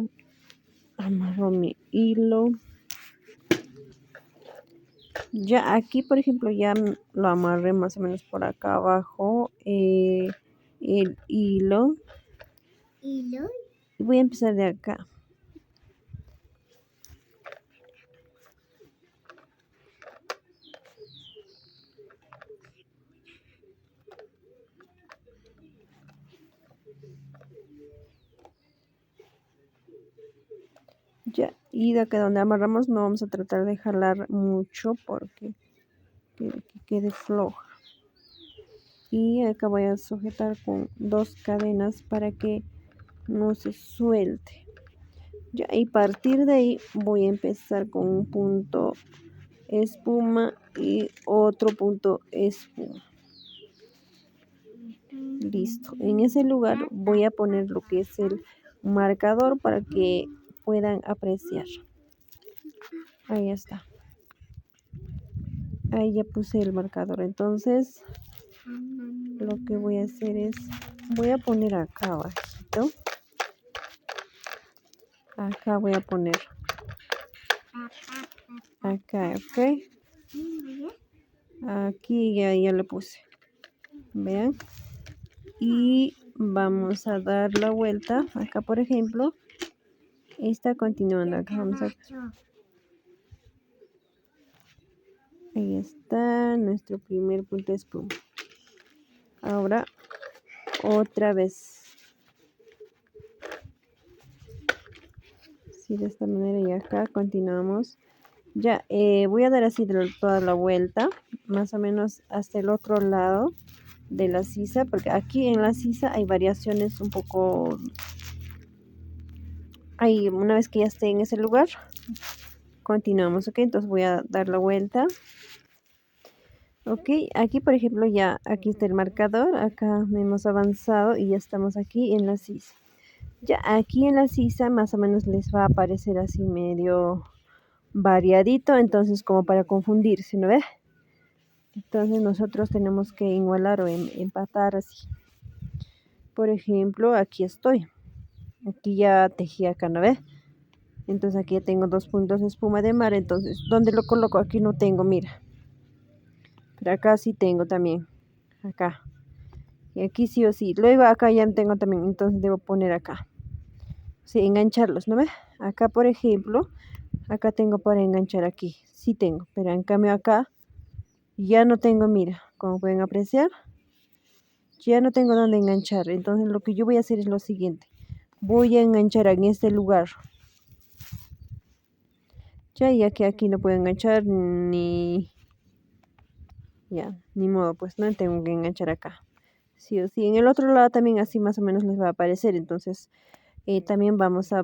Speaker 1: Amarro mi hilo. Ya aquí, por ejemplo, ya lo amarré más o menos por acá abajo. El hilo. Voy a empezar de acá. Ya, y de acá donde amarramos no vamos a tratar de jalar mucho porque que quede floja. y acá voy a sujetar con 2 cadenas para que no se suelte. Ya, y a partir de ahí voy a empezar con un punto espuma y otro punto espuma. Listo, en ese lugar voy a poner lo que es el marcador para que puedan apreciar. Ahí está. Ahí ya puse el marcador. Entonces lo que voy a hacer es, voy a poner acá abajito. Acá voy a poner. Acá, ok. Aquí ya le puse. Vean. Y vamos a dar la vuelta. Acá, por ejemplo, está continuando. Acá vamos a... Ahí está nuestro primer punto de espuma. Ahora, otra vez. Sí, de esta manera y acá continuamos. Ya, voy a dar así toda la vuelta, más o menos hasta el otro lado de la sisa, porque aquí en la sisa hay variaciones un poco... Ahí, una vez que ya esté en ese lugar, continuamos, ¿ok? Entonces voy a dar la vuelta. Ok, aquí por ejemplo ya, aquí está el marcador, acá hemos avanzado y ya estamos aquí en la sisa. Ya aquí en la sisa más o menos les va a aparecer así medio variadito, entonces como para confundirse, ¿no ves? Entonces nosotros tenemos que igualar o empatar así. Por ejemplo, aquí estoy. Aquí ya tejí acá, ¿no ves? Entonces aquí ya tengo 2 puntos de espuma de mar. Entonces, ¿dónde lo coloco? Aquí no tengo, mira. Pero acá sí tengo también. Acá. Y aquí sí o sí. Luego acá ya tengo también. Entonces debo poner acá. Sí, engancharlos, ¿no ves? Acá, por ejemplo, acá tengo para enganchar aquí. Sí tengo. Pero en cambio acá ya no tengo, mira. Como pueden apreciar. Ya no tengo dónde enganchar. Entonces lo que yo voy a hacer es lo siguiente. Voy a enganchar en este lugar. Ya que aquí no puedo enganchar ni... Ya, ni modo, pues no tengo que enganchar acá. Sí o sí. En el otro lado también así más o menos les va a aparecer. Entonces también vamos a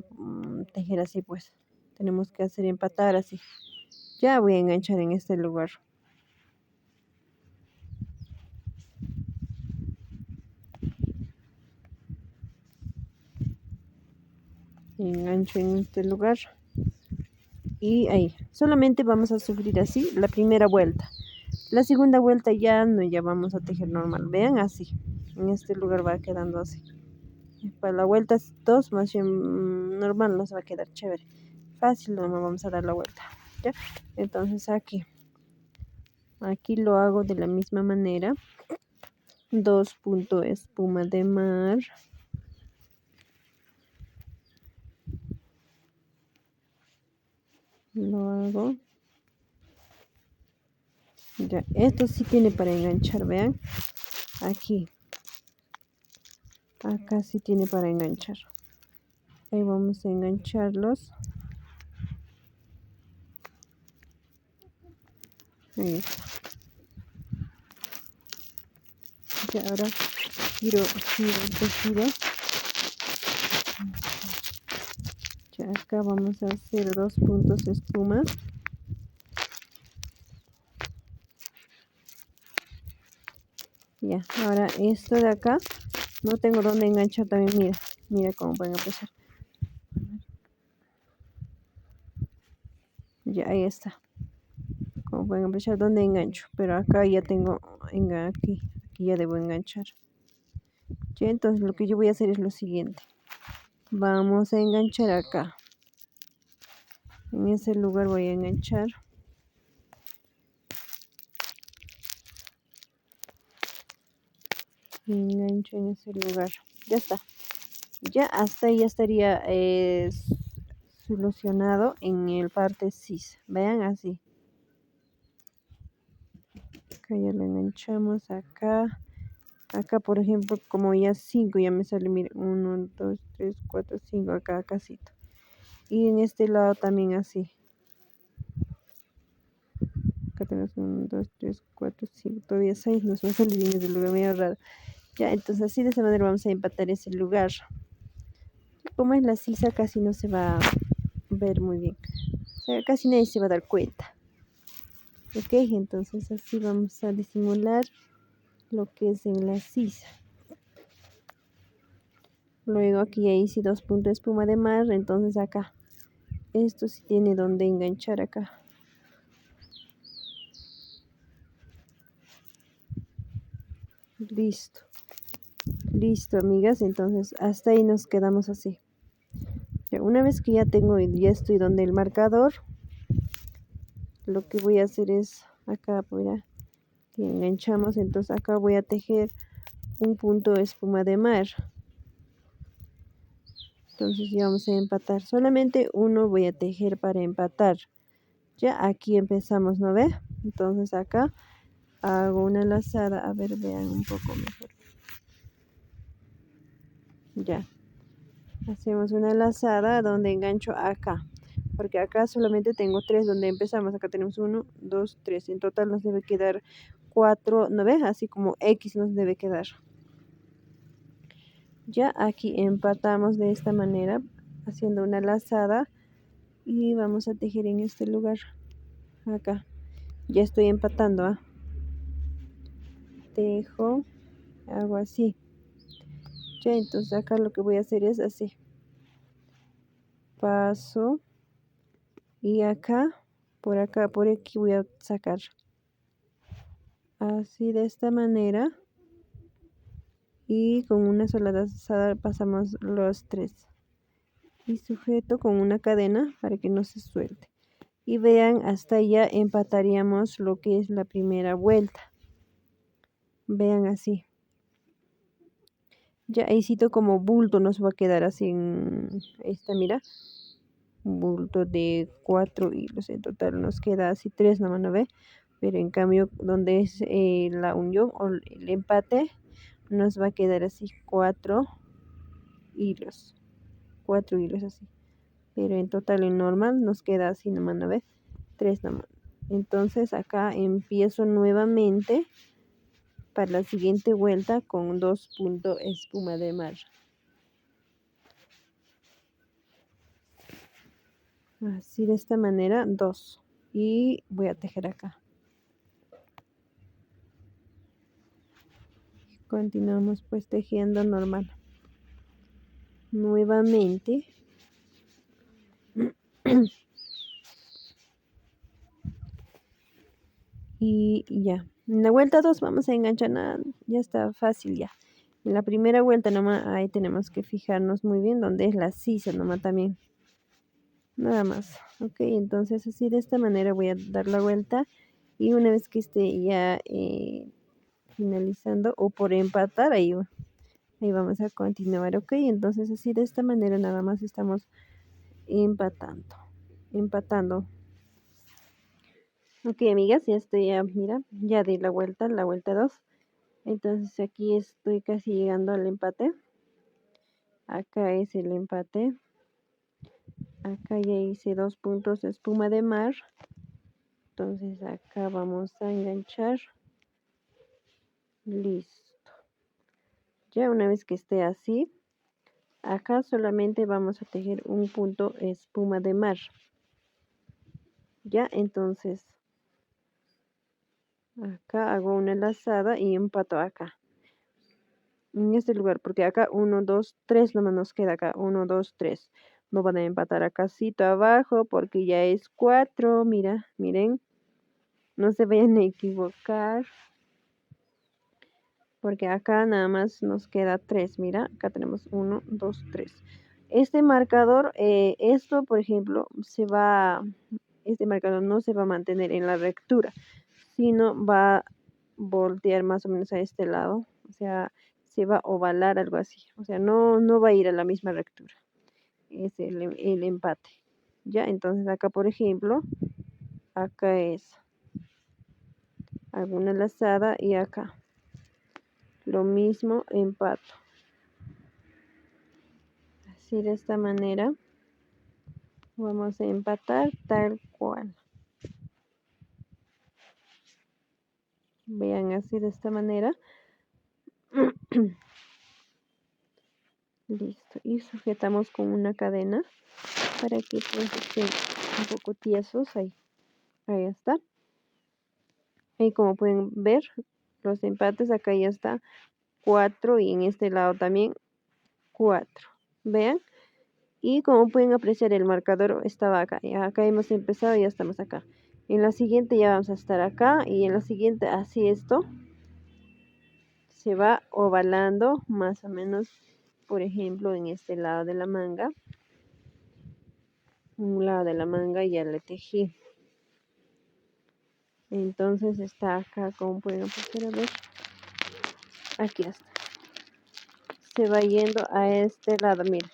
Speaker 1: tejer así, pues. Tenemos que hacer empatar así. Ya voy a enganchar en este lugar. Engancho en este lugar. Y ahí. Solamente vamos a sufrir así la primera vuelta. La segunda vuelta ya no, ya vamos a tejer normal. Vean así. En este lugar va quedando así. Para la vuelta 2 más bien normal nos va a quedar chévere. Fácil, no vamos a dar la vuelta. ¿Ya? Entonces aquí lo hago de la misma manera. 2 puntos espuma de mar. Lo hago. Ya, esto sí tiene para enganchar, vean. Aquí. Acá sí tiene para enganchar. Ahí vamos a engancharlos. Ahí está. Ya, ahora giro el tejido. Ya, acá vamos a hacer 2 puntos de espuma. Ya, ahora esto de acá, no tengo dónde enganchar también, mira cómo pueden apreciar. Ya, ahí está. Como pueden apreciar dónde engancho, pero acá ya tengo, aquí ya debo enganchar. Ya, entonces lo que yo voy a hacer es lo siguiente. Vamos a enganchar acá. En ese lugar voy a enganchar. Y engancho en ese lugar. Ya está. Ya hasta ahí ya estaría solucionado en el parte cis. Vean así. Acá ya lo enganchamos acá. Acá, por ejemplo, como ya 5, ya me sale, miren, 1, 2, 3, 4, 5, acá casito. Y en este lado también así. acá tenemos 1, 2, 3, 4, 5, todavía 6, nos va a salir en ese lugar medio raro. Ya, entonces así de esa manera vamos a empatar ese lugar. Como es la sisa, casi no se va a ver muy bien. O sea, casi nadie se va a dar cuenta. Ok, entonces así vamos a disimular lo que es en la sisa. Luego aquí ya hice 2 puntos de espuma de mar, entonces acá. Esto sí tiene donde enganchar acá. Listo. Listo, amigas, entonces hasta ahí nos quedamos así. Ya, una vez que ya estoy donde el marcador, lo que voy a hacer es acá, mira, que enganchamos, entonces acá voy a tejer un punto de espuma de mar. Entonces ya vamos a empatar, solamente uno voy a tejer para empatar. Ya aquí empezamos, ¿no ve? Entonces acá hago una lazada, a ver, vean un poco mejor. Ya, hacemos una lazada donde engancho acá, porque acá solamente tengo 3 donde empezamos. Acá tenemos 1, 2, 3, en total nos debe quedar 4, ¿no ves? Así como X nos debe quedar. Ya aquí empatamos de esta manera, haciendo una lazada, y vamos a tejer en este lugar, acá. Ya estoy empatando, ¿ah? Tejo, hago así. Ya, entonces acá lo que voy a hacer es así. Paso, y acá, por aquí voy a sacar. Así de esta manera. Y con una sola lazada pasamos los 3. Y sujeto con una cadena para que no se suelte. Y vean, hasta ya empataríamos lo que es la primera vuelta. Vean así. Ya ahícito como bulto nos va a quedar así en esta, mira. Un bulto de 4 hilos. En total nos queda así 3 nomás, ¿no ve? Pero en cambio, donde es la unión o el empate, nos va a quedar así 4 hilos. 4 hilos así. Pero en total, en normal, nos queda así nomás, ¿no ves? 3 nomás. Entonces acá empiezo nuevamente para la siguiente vuelta con 2 puntos espuma de mar. Así de esta manera, 2. Y voy a tejer acá. Continuamos pues tejiendo normal. Nuevamente. Y ya. En la vuelta 2 vamos a enganchar nada. Ya está fácil ya. En la primera vuelta nomás ahí tenemos que fijarnos muy bien dónde es la sisa nomás también. Nada más. Ok, entonces así de esta manera voy a dar la vuelta. Y una vez que esté ya finalizando o por empatar, ahí vamos a continuar. Ok, entonces así de esta manera nada más estamos empatando. Empatando. Ok, amigas, ya estoy, mira, ya di la vuelta 2. Entonces aquí estoy casi llegando al empate. Acá es el empate. Acá ya hice 2 puntos de espuma de mar. Entonces acá vamos a enganchar. Listo. Ya una vez que esté así, acá solamente vamos a tejer un punto espuma de mar. Ya, entonces acá hago una lazada y empato acá. En este lugar, porque acá 1, 2, 3 nomás nos queda acá. 1, 2, 3. No van a empatar acá abajo porque ya es 4. Mira, miren. No se vayan a equivocar. Porque acá nada más nos queda 3. Mira, acá tenemos 1, 2, 3. Este marcador, esto por ejemplo, este marcador no se va a mantener en la rectura, sino va a voltear más o menos a este lado. O sea, se va a ovalar algo así. O sea, no va a ir a la misma rectura. Es el empate. Ya, entonces acá por ejemplo, acá es alguna lazada y acá lo mismo empato. Así de esta manera vamos a empatar tal cual. Vean así de esta manera. Listo. Y sujetamos con una cadena para que pues estén un poco tiesos. Ahí está. Y como pueden ver, los empates acá ya está 4 y en este lado también 4. Vean. Y como pueden apreciar, el marcador estaba acá. Ya acá hemos empezado y ya estamos acá. En la siguiente ya vamos a estar acá. Y en la siguiente así esto se va ovalando más o menos. Por ejemplo, en este lado de la manga. Un lado de la manga ya le tejí. Entonces está acá, como pueden apreciar, a ver. Aquí está. Se va yendo a este lado, miren.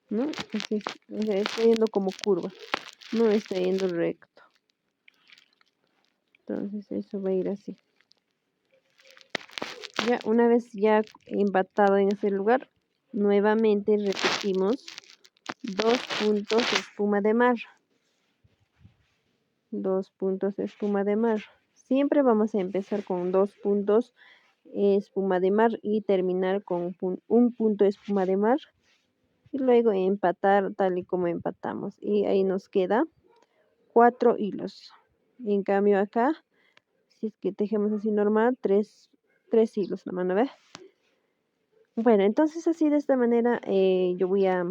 Speaker 1: ¿No? Así, o sea, está yendo como curva. No está yendo recto. Entonces eso va a ir así. Ya una vez ya empatado en ese lugar, nuevamente repetimos 2 puntos de espuma de mar. 2 puntos de espuma de mar. Siempre vamos a empezar con 2 puntos espuma de mar y terminar con un punto de espuma de mar. Y luego empatar tal y como empatamos. Y ahí nos queda 4 hilos. En cambio acá, si es que tejemos así normal, 3 hilos, la mano, ¿ve? Bueno, entonces así de esta manera yo voy a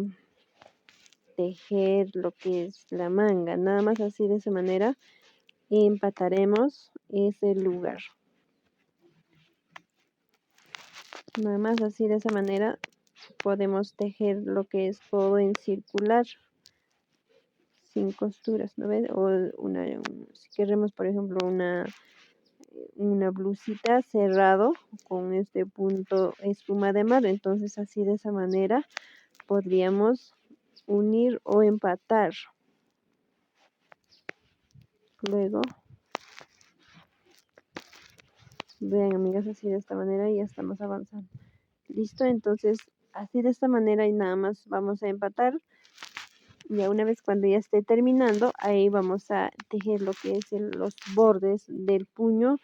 Speaker 1: tejer lo que es la manga. Nada más así de esa manera empataremos ese lugar. Nada más así de esa manera podemos tejer lo que es todo en circular. Sin costuras, ¿no ves? O si queremos, por ejemplo, una blusita cerrado con este punto espuma de mar, entonces así de esa manera podríamos unir o empatar. Luego, vean amigas, así de esta manera ya estamos avanzando. Listo, entonces así de esta manera y nada más vamos a empatar. Ya una vez cuando ya esté terminando, ahí vamos a tejer lo que es los bordes del puño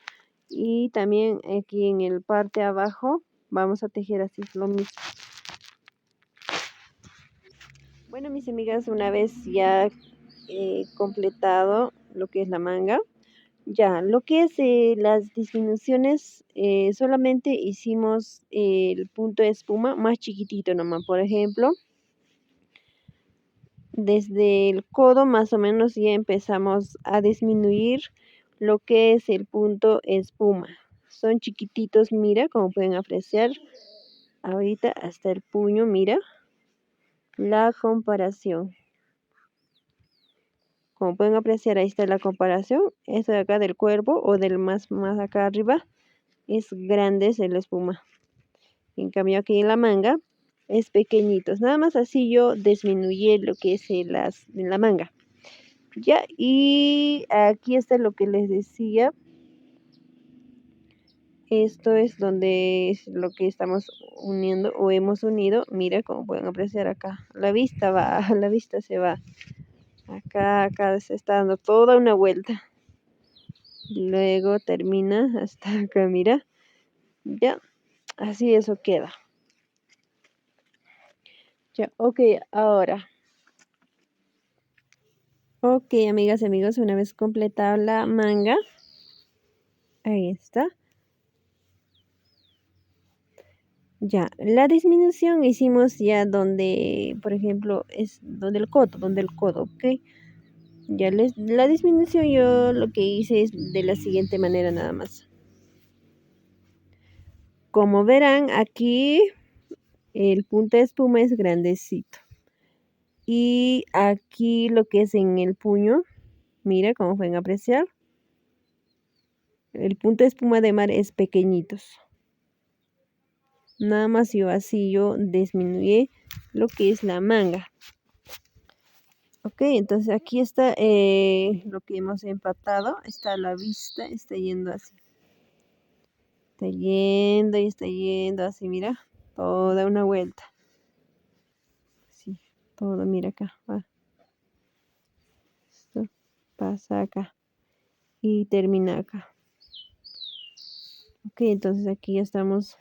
Speaker 1: y también aquí en el parte abajo vamos a tejer así lo mismo. Bueno, mis amigas, una vez ya completado lo que es la manga, ya lo que es las disminuciones, solamente hicimos el punto de espuma más chiquitito nomás. Por ejemplo, desde el codo más o menos ya empezamos a disminuir lo que es el punto espuma. Son chiquititos, mira, como pueden apreciar. Ahorita hasta el puño, mira la comparación. Como pueden apreciar, ahí está la comparación. Esto de acá del cuerpo o del más acá arriba es grande, es la espuma. En cambio aquí en la manga es pequeñitos. Nada más así yo disminuí lo que es en la manga. Ya, y aquí está lo que les decía. Esto es donde es lo que estamos uniendo o hemos unido. Mira, como pueden apreciar acá. La vista va, la vista se va. Acá se está dando toda una vuelta. Luego termina hasta acá, mira. Ya, así eso queda. Ya, ok, ahora. Ok, amigas y amigos, una vez completada la manga. Ahí está. Ya, la disminución hicimos ya donde, por ejemplo, es donde el codo, ¿ok? Ya la disminución yo lo que hice es de la siguiente manera nada más. Como verán, aquí el punto de espuma es grandecito. Y aquí lo que es en el puño, mira como pueden apreciar, el punto de espuma de mar es pequeñitos. Nada más yo disminuí lo que es la manga. Ok, entonces aquí está lo que hemos empatado. Está la vista, está yendo así. Está yendo y está yendo así, mira. Toda una vuelta. Sí, todo, mira acá. Va. Esto pasa acá. y termina acá. Ok, entonces aquí ya estamos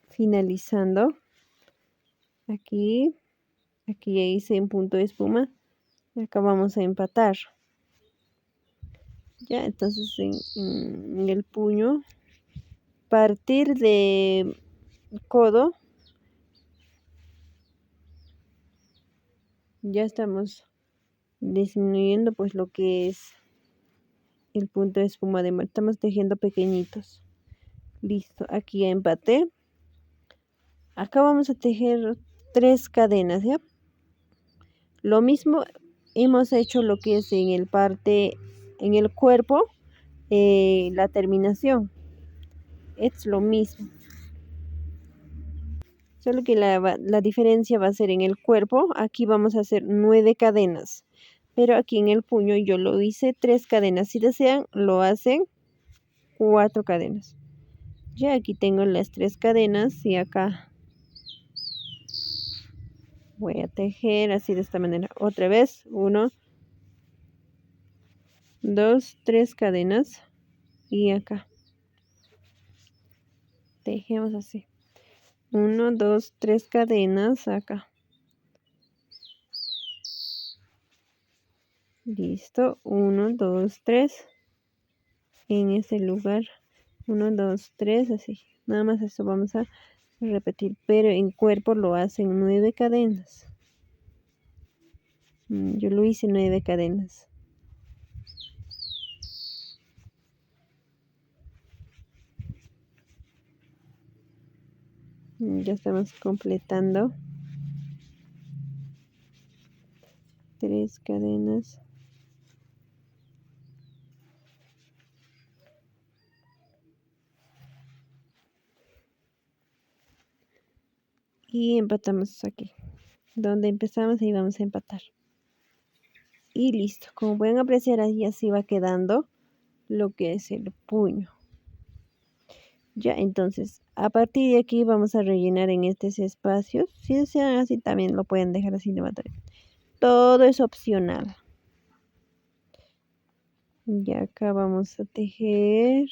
Speaker 1: finalizando. Aquí ya hice un punto de espuma. Y acá vamos a empatar. Ya, entonces en el puño, partir de codo, ya estamos disminuyendo pues lo que es el punto de espuma de mar. Estamos tejiendo pequeñitos. Listo, aquí ya empaté. Acá vamos a tejer 3 cadenas, ¿ya? Lo mismo hemos hecho lo que es en el cuerpo, la terminación. Es lo mismo. Solo que la diferencia va a ser en el cuerpo. Aquí vamos a hacer 9 cadenas. Pero aquí en el puño yo lo hice 3 cadenas. Si desean, lo hacen 4 cadenas. Ya aquí tengo las 3 cadenas y acá voy a tejer así de esta manera. Otra vez, 1, 2, 3 cadenas y acá tejemos así. 1, 2, 3 cadenas acá. Listo, 1, 2, 3 en este lugar. 1, 2, 3 así. Nada más eso vamos a repetir, pero en cuerpo lo hacen 9 cadenas. Yo lo hice 9 cadenas. Ya estamos completando 3 cadenas. Y empatamos aquí. Donde empezamos ahí vamos a empatar. Y listo. Como pueden apreciar, ahí así va quedando lo que es el puño. Ya, entonces, a partir de aquí vamos a rellenar en estos espacios. Si desean así, también lo pueden dejar así de material. Todo es opcional. Y acá vamos a tejer.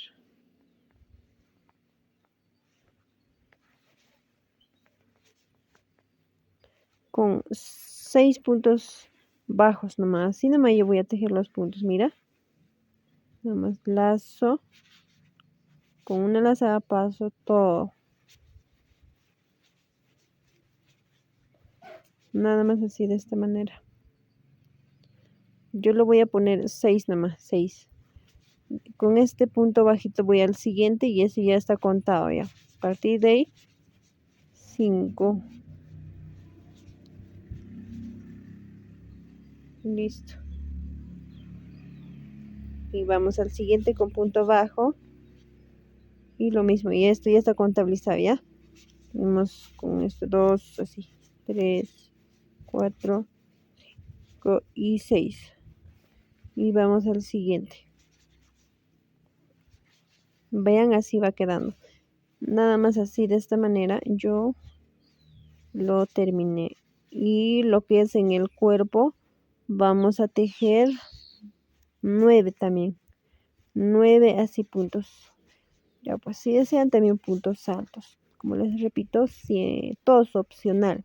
Speaker 1: Con 6 puntos bajos nomás. Así nomás yo voy a tejer los puntos, mira. Nomás lazo. Con una lazada paso todo. Nada más así de esta manera. Yo lo voy a poner 6 nomás, 6. Con este punto bajito voy al siguiente y ese ya está contado ya. A partir de ahí, 5. Listo. Y vamos al siguiente con punto bajo. Y lo mismo, y esto ya está contabilizado ya. Vamos con esto, 2, así, 3, 4, 5 y 6. Y vamos al siguiente. Vean, así va quedando. Nada más así de esta manera yo lo terminé. Y lo que es en el cuerpo, vamos a tejer 9 también. 9 así puntos. Ya pues si desean también puntos altos. Como les repito, si, todo es opcional.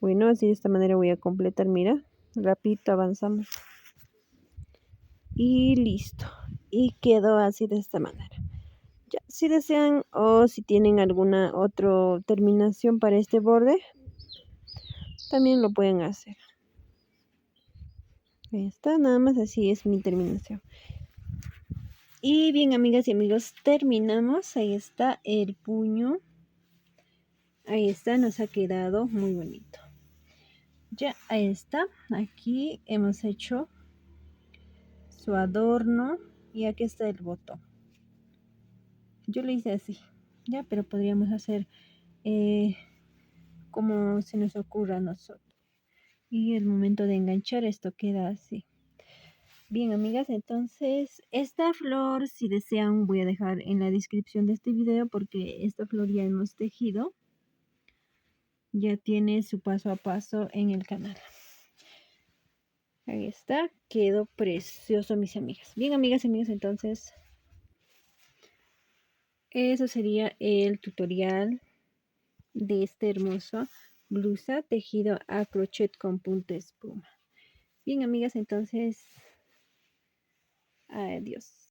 Speaker 1: Bueno, así de esta manera voy a completar, mira, rapidito avanzamos. Y listo. Y quedó así de esta manera. Ya, si desean o si tienen alguna otra terminación para este borde, también lo pueden hacer. Ahí está, nada más así es mi terminación. Y bien, amigas y amigos, terminamos. Ahí está el puño. Ahí está, nos ha quedado muy bonito. Ya, ahí está. Aquí hemos hecho su adorno y aquí está el botón. Yo lo hice así, ya, pero podríamos hacer como se nos ocurra a nosotros. Y el momento de enganchar esto queda así. Bien, amigas, entonces esta flor, si desean, voy a dejar en la descripción de este video porque esta flor ya hemos tejido. Ya tiene su paso a paso en el canal. Ahí está, quedó precioso, mis amigas. Bien, amigas y amigos, entonces eso sería el tutorial de esta hermosa blusa tejido a crochet con punta espuma. Bien, amigas, entonces adiós.